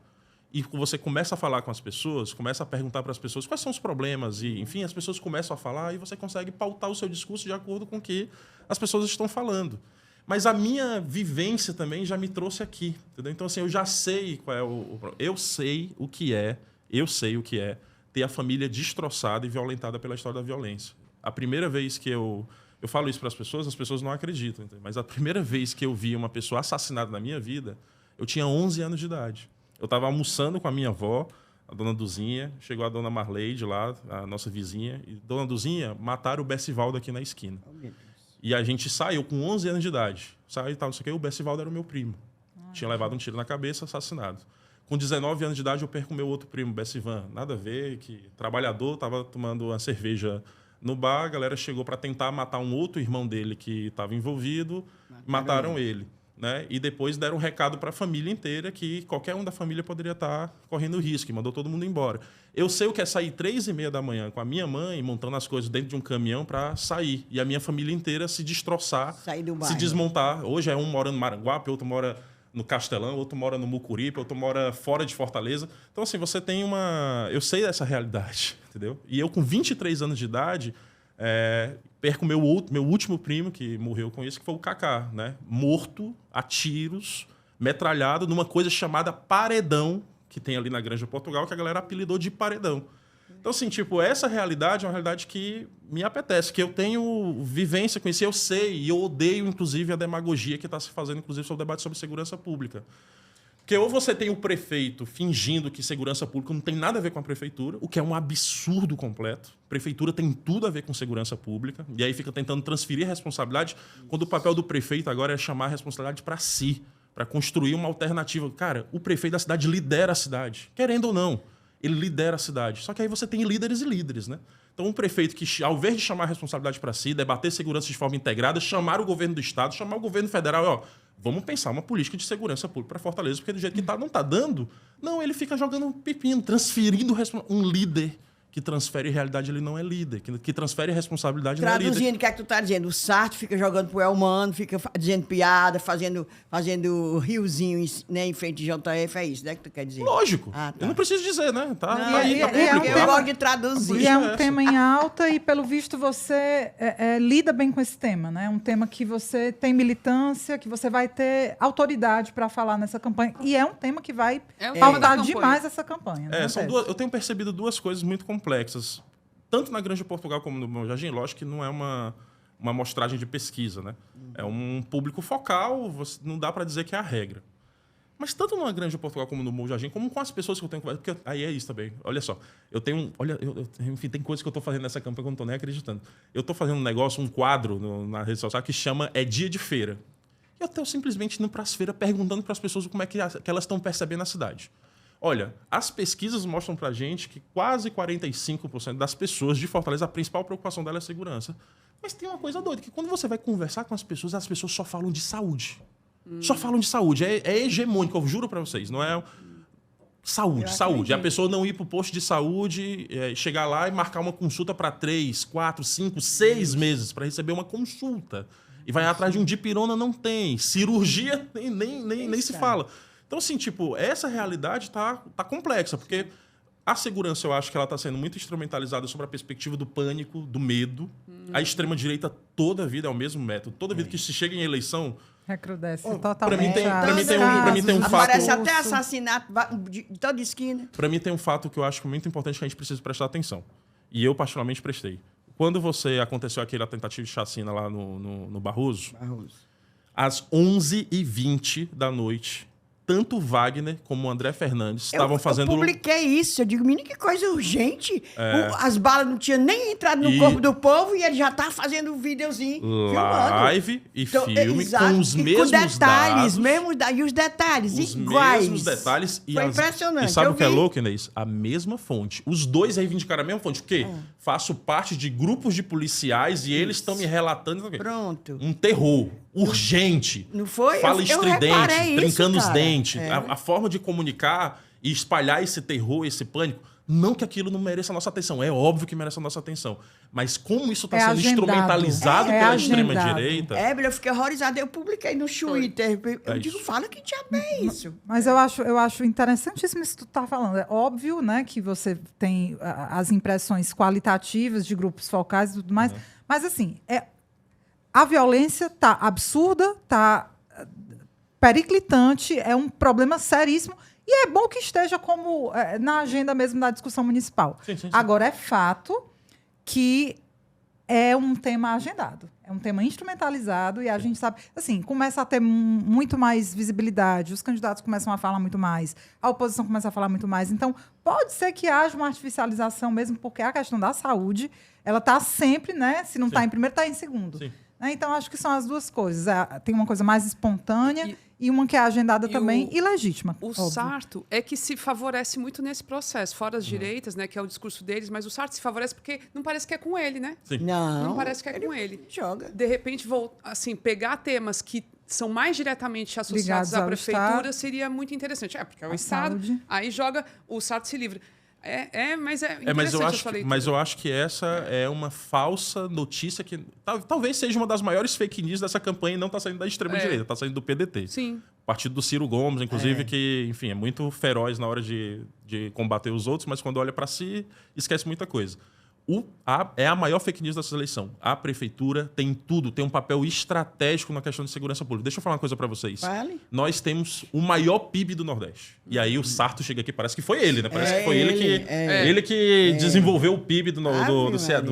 E você começa a falar com as pessoas, começa a perguntar para as pessoas quais são os problemas, e, enfim, as pessoas começam a falar e você consegue pautar o seu discurso de acordo com o que as pessoas estão falando. Mas a minha vivência também já me trouxe aqui, entendeu? Então, assim, eu já sei qual é o problema. Eu sei o que é ter a família destroçada e violentada pela história da violência. A primeira vez que eu falo isso para as pessoas não acreditam. Entendeu? Mas a primeira vez que eu vi uma pessoa assassinada na minha vida, eu tinha 11 anos de idade. Eu estava almoçando com a minha avó, a dona Duzinha, chegou a dona Marleide lá, a nossa vizinha, e dona Duzinha, mataram o Bessivaldo aqui na esquina. E a gente saiu com 11 anos de idade. Saiu e tal, não sei o quê, o Bessivaldo era o meu primo. Tinha levado um tiro na cabeça, assassinado. Com 19 anos de idade, eu perco o meu outro primo, Bessivan. Nada a ver, que trabalhador, estava tomando uma cerveja no bar, a galera chegou para tentar matar um outro irmão dele que estava envolvido, mataram ele. Né? E depois deram um recado para a família inteira que qualquer um da família poderia estar correndo risco, e mandou todo mundo embora. Eu sei o que é sair 3h30 da manhã com a minha mãe, montando as coisas dentro de um caminhão para sair. E a minha família inteira se destroçar, se desmontar. Hoje um mora no Maranguape, outro mora no Castelão, outro mora no Mucuripe, outro mora fora de Fortaleza. Então, assim, você tem uma... Eu sei dessa realidade, entendeu? E eu, com 23 anos de idade... perco meu último primo, que morreu com isso, que foi o Cacá, né? Morto a tiros, metralhado, numa coisa chamada paredão, que tem ali na Granja Portugal, que a galera apelidou de paredão. Então, assim, tipo, essa realidade é uma realidade que me apetece, que eu tenho vivência com isso, eu sei, e eu odeio, inclusive, a demagogia que está se fazendo, inclusive, sobre o debate sobre segurança pública. Porque ou você tem o prefeito fingindo que segurança pública não tem nada a ver com a prefeitura, o que é um absurdo completo. Prefeitura tem tudo a ver com segurança pública, e aí fica tentando transferir a responsabilidade, quando o papel do prefeito agora é chamar a responsabilidade para si, para construir uma alternativa. Cara, o prefeito da cidade lidera a cidade, querendo ou não, ele lidera a cidade. Só que aí você tem líderes e líderes, né? Então, um prefeito que, ao invés de chamar a responsabilidade para si, debater segurança de forma integrada, chamar o governo do estado, chamar o governo federal, ó, vamos pensar uma política de segurança pública para Fortaleza, porque do jeito que não está dando, não, ele fica jogando um pepino, transferindo um líder que transfere realidade, ele não é líder, que transfere responsabilidade, não é líder. Traduzindo, o que é que tu está dizendo? O Sartre fica jogando pro Elmano, fica dizendo piada, fazendo riozinho, né, em frente de JF, é isso, né, que tu quer dizer? Lógico. Ah, tá. Eu não preciso dizer, né? Tá, Não, aí, tá público. eu gosto de traduzir. E é um tema em alta e, pelo visto, você lida bem com esse tema, né? Um tema que você tem militância, que você vai ter autoridade para falar nessa campanha. E é um tema que vai pautar demais essa campanha. Né? Eu tenho percebido duas coisas muito complexas, tanto na Granja Portugal como no Bom Jardim. Lógico que não é uma amostragem de pesquisa, né? É um público focal, não dá para dizer que é a regra. Mas tanto na Granja Portugal como no Bom Jardim, como com as pessoas que eu tenho conversa, porque aí é isso também. Olha só, enfim, tem coisas que eu estou fazendo nessa campanha que eu não estou nem acreditando. Eu estou fazendo um negócio, um quadro na rede social que chama Dia de Feira. E eu estou simplesmente indo para as feiras perguntando para as pessoas como é que elas estão percebendo a cidade. Olha, as pesquisas mostram para a gente que quase 45% das pessoas de Fortaleza, a principal preocupação dela é a segurança. Mas tem uma coisa doida, que quando você vai conversar com as pessoas só falam de saúde. Só falam de saúde. É hegemônico, eu juro para vocês. Não é saúde. A pessoa não ir para o posto de saúde, chegar lá e marcar uma consulta para 3, 4, 5, 6 meses para receber uma consulta. E vai atrás de um dipirona, não tem. Cirurgia, nem se fala. Então, assim, tipo, essa realidade tá complexa, porque a segurança, eu acho que ela está sendo muito instrumentalizada sobre a perspectiva do pânico, do medo. A extrema-direita, toda a vida é o mesmo método. Toda vida que se chega em eleição... Recrudesce totalmente. Para mim tem um fato... Aparece até assassinato de toda esquina. Para mim tem um fato que eu acho muito importante que a gente precisa prestar atenção. E eu, particularmente, prestei. Quando aconteceu aquela tentativa de chacina lá no Barroso... Às 11h20 da noite, tanto o Wagner como o André Fernandes estavam fazendo... Eu publiquei isso. Eu digo, menino, que coisa urgente. As balas não tinham nem entrado no corpo do povo e ele já tá fazendo um videozinho filmando. Live e filme com os mesmos detalhes, dados. E os detalhes Os iguais. mesmos detalhes. Foi impressionante. E sabe eu o que é vi. louco, Inês? A mesma fonte. Os dois reivindicaram a mesma fonte. Porque faço parte de grupos de policiais e eles estão me relatando... Pronto. Um terror urgente. Não foi? Fala Eu estridente, reparei isso, trincando os cara. dentes. A forma de comunicar e espalhar esse terror, esse pânico, não que aquilo não mereça a nossa atenção. É óbvio que merece a nossa atenção. Mas como isso está sendo agendado. instrumentalizado pela agendado. extrema-direita... Eu fiquei horrorizada. Eu publiquei no Twitter. Eu digo, isso. fala que diabo é isso. Mas eu acho interessantíssimo isso que tu tá falando. É óbvio, né, que você tem as impressões qualitativas de grupos focais e tudo mais, mas assim, a violência tá absurda, tá periclitante, é um problema seríssimo e é bom que esteja como na agenda mesmo da discussão municipal. Sim. Agora, é fato que é um tema agendado, é um tema instrumentalizado e a gente sabe, assim, começa a ter muito mais visibilidade, os candidatos começam a falar muito mais, a oposição começa a falar muito mais. Então, pode ser que haja uma artificialização mesmo, porque a questão da saúde, ela está sempre, né? Se não está em primeiro, está em segundo. Sim. Então, acho que são as duas coisas. Tem uma coisa mais espontânea e uma que é agendada também e legítima. O óbvio. Sarto é que se favorece muito nesse processo, fora as direitas, né, que é o discurso deles, mas o Sarto se favorece porque não parece que é com ele, né? Sim. Não parece que é com ele. Joga. De repente, assim, pegar temas que são mais diretamente associados Ligados à ao prefeitura Estado. seria muito interessante. Porque é o A Estado, saúde. aí joga, o Sarto se livra. Mas é interessante Mas a sua leitura. mas eu acho que essa é uma falsa notícia que talvez seja uma das maiores fake news dessa campanha e não está saindo da extrema-direita, está saindo do PDT. Sim. Partido do Ciro Gomes, inclusive, que, enfim, é muito feroz na hora de combater os outros, mas quando olha para si, esquece muita coisa. É a maior fake news dessa eleição. A prefeitura tem tudo, tem um papel estratégico na questão de segurança pública. Deixa eu falar uma coisa para vocês. Vale. Nós temos o maior PIB do Nordeste. E aí o Sarto chega aqui, parece que foi ele, né? Parece que foi ele que desenvolveu o PIB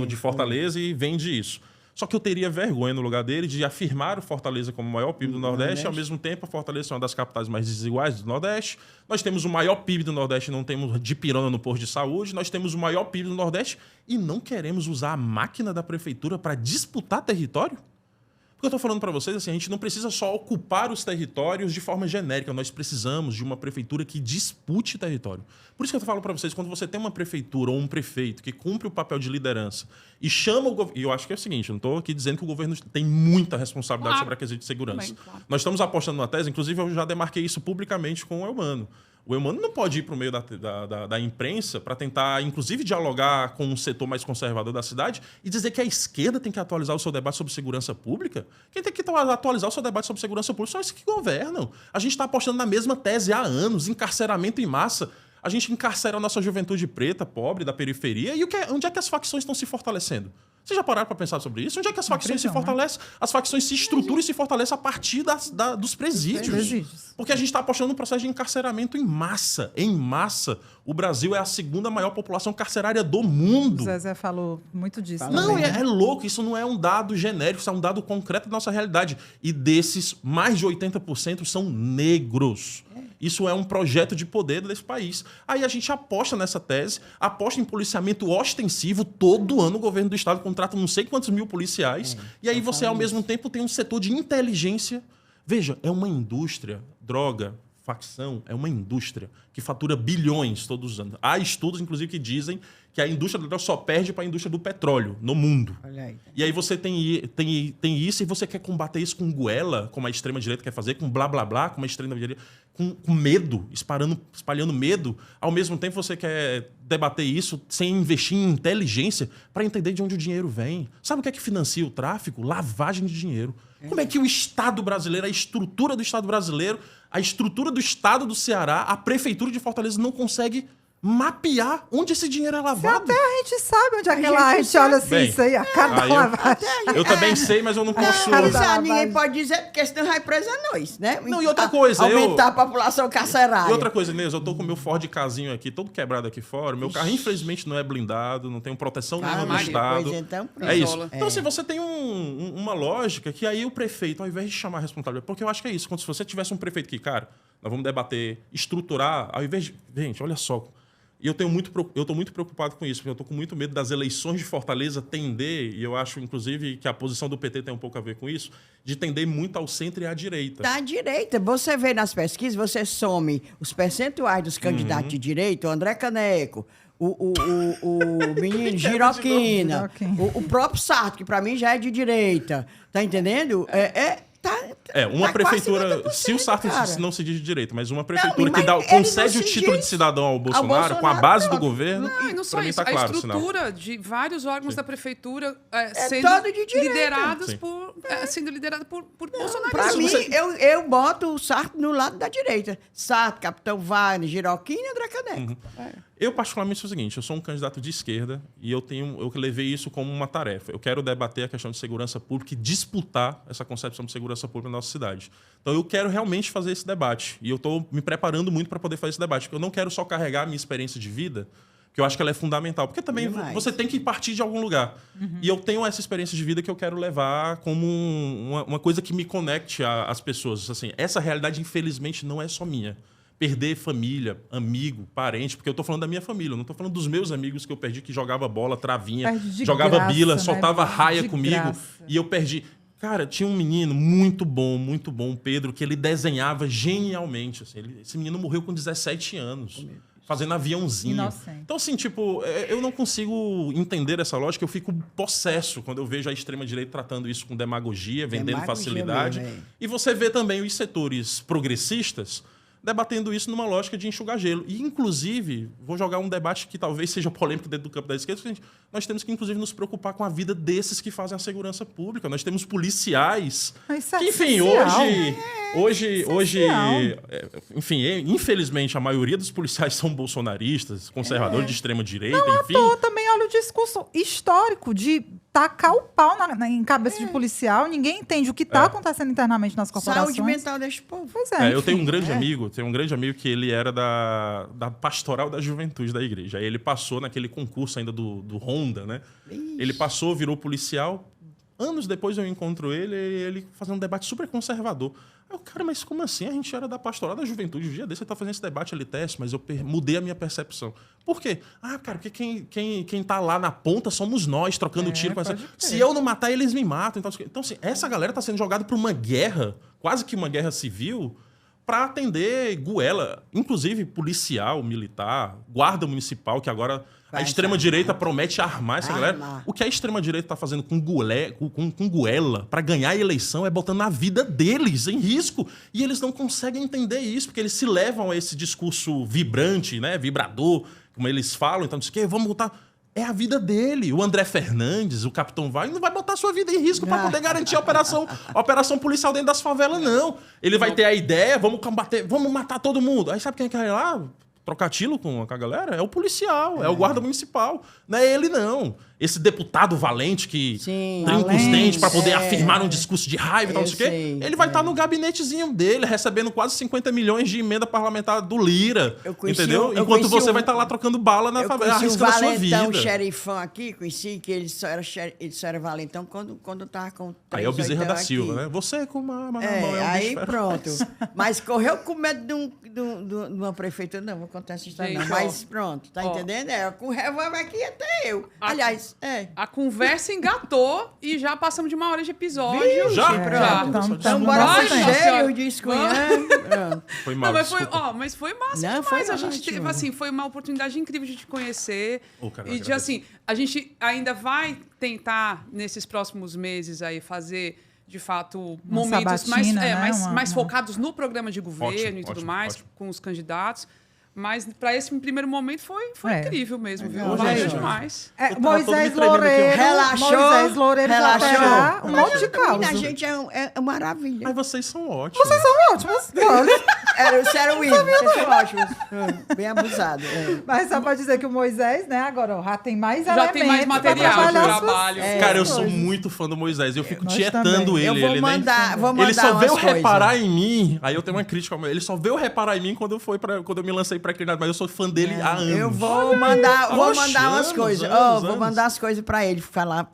de Fortaleza e vende isso. Só que eu teria vergonha no lugar dele de afirmar o Fortaleza como o maior PIB do Nordeste, e ao mesmo tempo a Fortaleza é uma das capitais mais desiguais do Nordeste. Nós temos o maior PIB do Nordeste, não temos dipirona no posto de saúde. Nós temos o maior PIB do Nordeste e não queremos usar a máquina da prefeitura para disputar território? Porque eu estou falando para vocês, assim, a gente não precisa só ocupar os territórios de forma genérica, nós precisamos de uma prefeitura que dispute território. Por isso que eu falo para vocês, quando você tem uma prefeitura ou um prefeito que cumpre o papel de liderança e chama o governo... E eu acho que é o seguinte, eu não estou aqui dizendo que o governo tem muita responsabilidade sobre a quesito de segurança. Também, claro. Nós estamos apostando numa tese, inclusive eu já demarquei isso publicamente com o Eumano. O Eumano não pode ir para o meio da imprensa para tentar, inclusive, dialogar com um setor mais conservador da cidade e dizer que a esquerda tem que atualizar o seu debate sobre segurança pública. Quem tem que atualizar o seu debate sobre segurança pública são esses que governam. A gente está apostando na mesma tese há anos, encarceramento em massa. A gente encarcera a nossa juventude preta, pobre, da periferia. E onde é que as facções estão se fortalecendo? Vocês já pararam para pensar sobre isso? Onde é que as facções se fortalecem? As facções se estruturam e se fortalecem a partir dos presídios. Porque a gente está apostando no processo de encarceramento em massa. Em massa, o Brasil é a segunda maior população carcerária do mundo. O Zezé falou muito disso. Não, também, né? é louco. Isso não é um dado genérico, isso é um dado concreto da nossa realidade. E desses, mais de 80% são negros. Isso é um projeto de poder desse país. Aí a gente aposta nessa tese, aposta em policiamento ostensivo. Todo ano o governo do estado contrata não sei quantos mil policiais. E aí você, ao mesmo tempo, tem um setor de inteligência. Veja, é uma indústria, droga, facção, é uma indústria que fatura bilhões todos os anos. Há estudos, inclusive, que dizem que a indústria da droga só perde para a indústria do petróleo no mundo. Olha aí. E aí você tem isso e você quer combater isso com goela, como a extrema-direita quer fazer, com blá, blá, blá, como a extrema-direita, com medo, espalhando medo. Ao mesmo tempo você quer debater isso sem investir em inteligência para entender de onde o dinheiro vem. Sabe o que é que financia o tráfico? Lavagem de dinheiro. Como é que o Estado brasileiro, a estrutura do Estado brasileiro, a estrutura do Estado do Ceará, a Prefeitura de Fortaleza não consegue mapear onde esse dinheiro é lavado. Até a gente sabe onde é que a gente sabe. olha assim, Bem, isso aí, a cada aí lavagem. eu também sei, mas eu não posso... Ninguém pode dizer, porque senão vai preso a nós, né? Não, e outra coisa, aumentar a população carcerária. E outra coisa, Inês, eu tô com o meu Ford Casinho aqui, todo quebrado aqui fora. Meu carro, infelizmente, não é blindado, não tem proteção nenhuma do Maria, Estado. pois então, pronto. É isso. Isola. Então, assim, você tem uma lógica que aí o prefeito, ao invés de chamar a responsabilidade, porque eu acho que é isso, quando se você tivesse um prefeito que, cara, nós vamos debater, estruturar, ao invés de... Gente, olha só... E eu tô muito preocupado com isso, porque eu tô com muito medo das eleições de Fortaleza tender, e eu acho, inclusive, que a posição do PT tem um pouco a ver com isso, de tender muito ao centro e à direita. Da direita. Você vê nas pesquisas, você some os percentuais dos candidatos de direita, o André Caneco, o menino Giroquina, o próprio Sarto, que para mim já é de direita. Tá entendendo? Uma prefeitura, se o Sarto não se diz de direita, mas uma prefeitura que concede o título de cidadão ao Bolsonaro com a base do governo, Não, e não só pra mim isso. tá claro, a estrutura de vários órgãos da prefeitura sendo todo de direita. liderados Sim. sendo liderado por bolsonaristas. Para mim, eu boto o Sarto no lado da direita. Sarto, Capitão Wagner, Giroquina e André Caneco. Eu, particularmente, sou o seguinte, eu sou um candidato de esquerda e eu levei isso como uma tarefa. Eu quero debater a questão de segurança pública e disputar essa concepção de segurança pública na nossa cidade. Então, eu quero realmente fazer esse debate. E eu estou me preparando muito para poder fazer esse debate, porque eu não quero só carregar a minha experiência de vida, que eu acho que ela é fundamental. Porque também você tem que partir de algum lugar. E eu tenho essa experiência de vida que eu quero levar como uma coisa que me conecte às pessoas. Assim, essa realidade, infelizmente, não é só minha. Perder família, amigo, parente, porque eu tô falando da minha família, eu não tô falando dos meus amigos que eu perdi, que jogava bola, travinha, jogava bila, soltava raia comigo, e eu perdi. Cara, tinha um menino muito bom, o Pedro, que ele desenhava genialmente. Assim, esse menino morreu com 17 anos, fazendo aviãozinho. Inocente. Então, assim, tipo, eu não consigo entender essa lógica, eu fico possesso quando eu vejo a extrema-direita tratando isso com demagogia, vendendo facilidade. Mesmo, e você vê também os setores progressistas debatendo isso numa lógica de enxugar gelo. E, inclusive, vou jogar um debate que talvez seja polêmico dentro do campo da esquerda, porque nós temos que, inclusive, nos preocupar com a vida desses que fazem a segurança pública. Nós temos policiais que, enfim, hoje, enfim, infelizmente, a maioria dos policiais são bolsonaristas, conservadores de extrema-direita, enfim. Eu também olha o discurso histórico de tacar o pau em cabeça de policial, ninguém entende o que está acontecendo internamente nas corporações. Saúde mental deste povo. Pois é, eu tenho um grande amigo, que ele era da pastoral da juventude da igreja. Aí ele passou naquele concurso ainda do Honda, né? Ixi. Ele passou, virou policial. Anos depois eu encontro ele fazendo um debate super conservador. Aí eu, cara, mas como assim? A gente era da pastoral da juventude. Um dia desse você tá fazendo esse debate ali, mas eu mudei a minha percepção. Por quê? Cara, porque quem tá lá na ponta somos nós, trocando tiro com essa... Se eu não matar, eles me matam. Então assim, essa galera tá sendo jogada por uma guerra, quase que uma guerra civil, para atender goela, inclusive policial, militar, guarda municipal, que agora a extrema-direita promete armar essa galera. O que a extrema-direita está fazendo com goela para ganhar a eleição é botando a vida deles em risco. E eles não conseguem entender isso, porque eles se levam a esse discurso vibrante, né, vibrador, como eles falam. Então, diz que vamos botar... É a vida dele. O André Fernandes, o Capitão Wagner, não vai botar sua vida em risco para poder garantir a operação policial dentro das favelas, não. Ele vai ter a ideia, vamos combater, vamos matar todo mundo. Aí sabe quem é que vai lá trocar tiro com a galera? É o policial, é o guarda municipal. Não é ele, não. Esse deputado valente que trinca os dentes para poder afirmar um discurso de raiva e tal, não sei o quê. Ele vai estar no gabinetezinho dele, recebendo quase 50 milhões de emenda parlamentar do Lira. Entendeu? Enquanto você vai estar lá trocando bala na favela, arriscando a sua vida. Eu conheci um xerifão aqui, que ele só era valentão quando tava com 3 Aí é o Bezerra da Silva, aqui. Né? Você com uma arma na mão é um aí bicho pronto. Mas correu com medo de uma prefeitura. Não, vou contar essa história não. Mas pronto, tá entendendo? Com revólver aqui até eu. Aliás, a conversa engatou e já passamos de 1 hora de episódio. Viu? Já? Então bora ser cheio disso, Foi mal, mas foi massa demais. A gente teve, assim, foi uma oportunidade incrível de te conhecer. E de, assim, a gente ainda vai tentar, nesses próximos meses aí, fazer... de fato, momentos mais focados no programa de governo e tudo mais, com os candidatos. Mas para esse primeiro momento foi incrível mesmo, viu? Valeu demais. Moisés Loureiro relaxou. Um monte de causa. A gente é maravilha. Mas vocês são ótimos. Vocês são ótimos. Olha. Você era o Ivo. Vocês são ótimos. Bem abusado. Mas só pra dizer que o Moisés, né, agora ó, já tem mais Já tem mais elementos pra material de trabalhar trabalho. Cara, eu suas sou coisas. muito fã do Moisés. Eu fico nós tietando também. ele. Eu vou ele mandar ele só veio umas coisas. reparar em mim. Aí eu tenho uma crítica. Ele só veio reparar em mim quando eu me lancei pra criança. Mas eu sou fã dele há anos. Eu vou mandar Oxe, umas anos, coisas. anos, Vou anos. mandar as coisas pra ele falar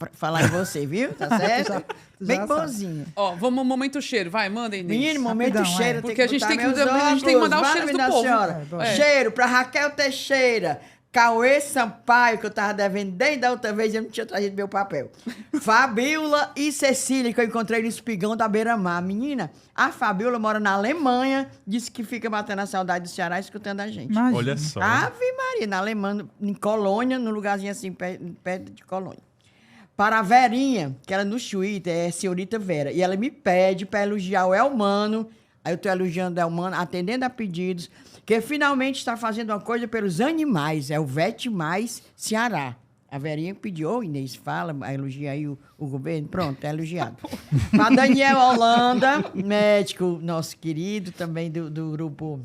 em você, viu? Tá certo? Bem já bonzinho. Ó, vamos ao momento cheiro. Vai, manda, Inês. Menino, momento Rapidão, cheiro. Porque a gente botar tem que- meus a gente tem que mandar os óculos. cheiros do Vai, povo. minha senhora. bom. Cheiro pra Raquel Teixeira, Cauê Sampaio, que eu tava devendo desde a outra vez e eu não tinha trazido meu papel. Fabiola e Cecília, que eu encontrei no espigão da Beira-Mar. Menina, a Fabiola mora na Alemanha, disse que fica batendo a saudade do Ceará escutando a gente. Imagina. Olha só. Ave Maria, na Alemanha, em Colônia, num lugarzinho assim, perto de Colônia. Para a Verinha, que era no Twitter, é senhorita Vera, e ela me pede para elogiar o Elmano, aí eu estou elogiando o Elmano, atendendo a pedidos, que finalmente está fazendo uma coisa pelos animais, é o Vet Mais Ceará. A Verinha pediu, ô Inês, fala, elogia aí o governo, pronto, é elogiado. Para Daniel Holanda, médico nosso querido, também do grupo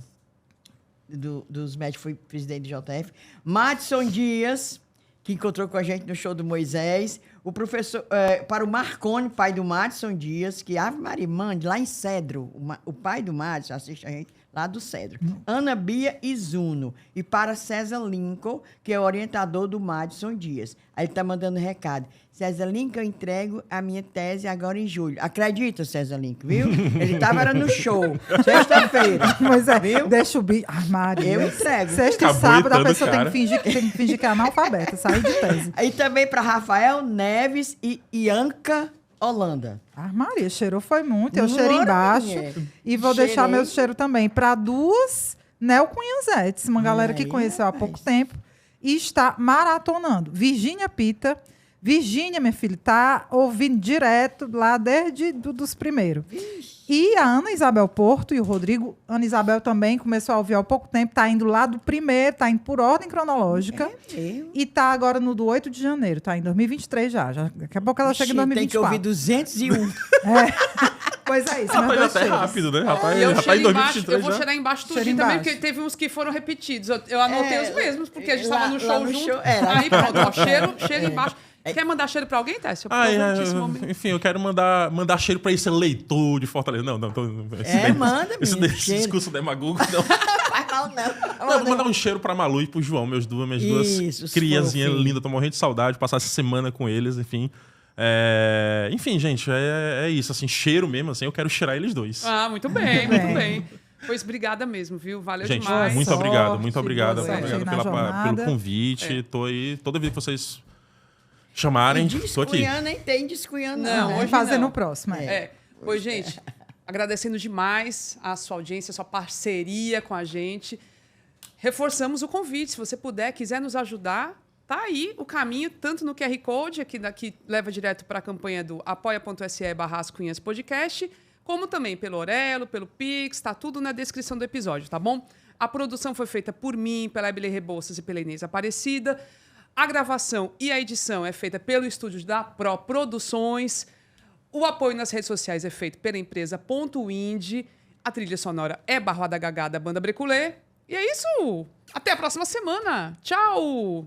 dos médicos, foi presidente do JF, Madison Dias, que encontrou com a gente no show do Moisés, o professor, para o Marconi, pai do Madison Dias, que Ave Maria, mande lá em Cedro, o pai do Madison assiste a gente lá do Cedro. Ana Bia Izuno, e para César Lincoln, que é o orientador do Madison Dias. Aí ele está mandando recado. César Lincoln, eu entrego a minha tese agora em julho. Acredita, César Lincoln, viu? Ele estava no show, sexta-feira. Mas é, Viu? deixa o bicho. Ai, Maria. Eu entrego. Sexta e Acabou sábado, a irritando pessoa o tem cara. que fingir que é analfabeta, sair de tese. E também para Rafael Neves e Ianca Holanda. Ai, Maria, cheirou foi muito. Eu Bora, cheiro embaixo. mulher. E vou deixar Cheirei. meu cheiro também para duas neocunhanzetes, uma galera que Aí, conheceu há rapaz. pouco tempo e está maratonando. Virgínia Pita. Virgínia, minha filha, tá ouvindo direto lá desde dos primeiros. E a Ana Isabel Porto e o Rodrigo, Ana Isabel também começou a ouvir há pouco tempo, tá indo lá do primeiro, tá indo por ordem cronológica. Eu. E tá agora no do 8 de janeiro, tá em 2023 já. Daqui a pouco ela chega em Tem que 2024. ouvir 201. Pois é isso, Já meus tá indo dois até cheiros. rápido, né? Já tá, E eu, já tá em cheiro embaixo, 2023 eu vou já. cheirar embaixo Cheiro tudinho também, embaixo. porque teve uns que foram repetidos. Eu anotei os mesmos, porque a gente estava no lá show no junto. show, era. Aí pronto, ó, cheiro embaixo. Quer mandar cheiro pra alguém, Tess? Eu aproveito esse momento. Enfim, eu quero mandar cheiro pra esse eleitor de Fortaleza. Não. Manda, esse menino, esse cheiro. discurso demagogo, não. Vai mal, não. Não, vou mandar um cheiro pra Malu e pro João, minhas duas Isso, os criancinhas fofinhos. lindas. Tô morrendo de saudade, passar essa semana com eles, enfim. Enfim, gente, é isso. Assim, cheiro mesmo, assim, eu quero cheirar eles dois. Ah, muito bem, muito bem. Pois obrigada mesmo, viu? Valeu Gente, demais. muito Sorte, obrigado, muito boa obrigado. sorte Obrigado na jornada. pelo convite. É. Tô aí, toda vez que vocês chamarem, tô aqui. Descunhando, nem tem descunhando, Não, não. Vamos hoje fazer não. no próximo. É. Pois, gente, agradecendo demais a sua audiência, a sua parceria com a gente. Reforçamos o convite. Se você puder, quiser nos ajudar, tá aí o caminho, tanto no QR Code, aqui daqui leva direto para a campanha do apoia.se/AsCunhasPodcast, como também pelo Orelo, pelo Pix, tá tudo na descrição do episódio, tá bom? A produção foi feita por mim, pela Ebele Rebouças e pela Inês Aparecida. A gravação e a edição é feita pelo estúdio da Pro Produções. O apoio nas redes sociais é feito pela empresa Ponto Indie. A trilha sonora é Barroada Gagá da Banda Breculê. E é isso! Até a próxima semana! Tchau!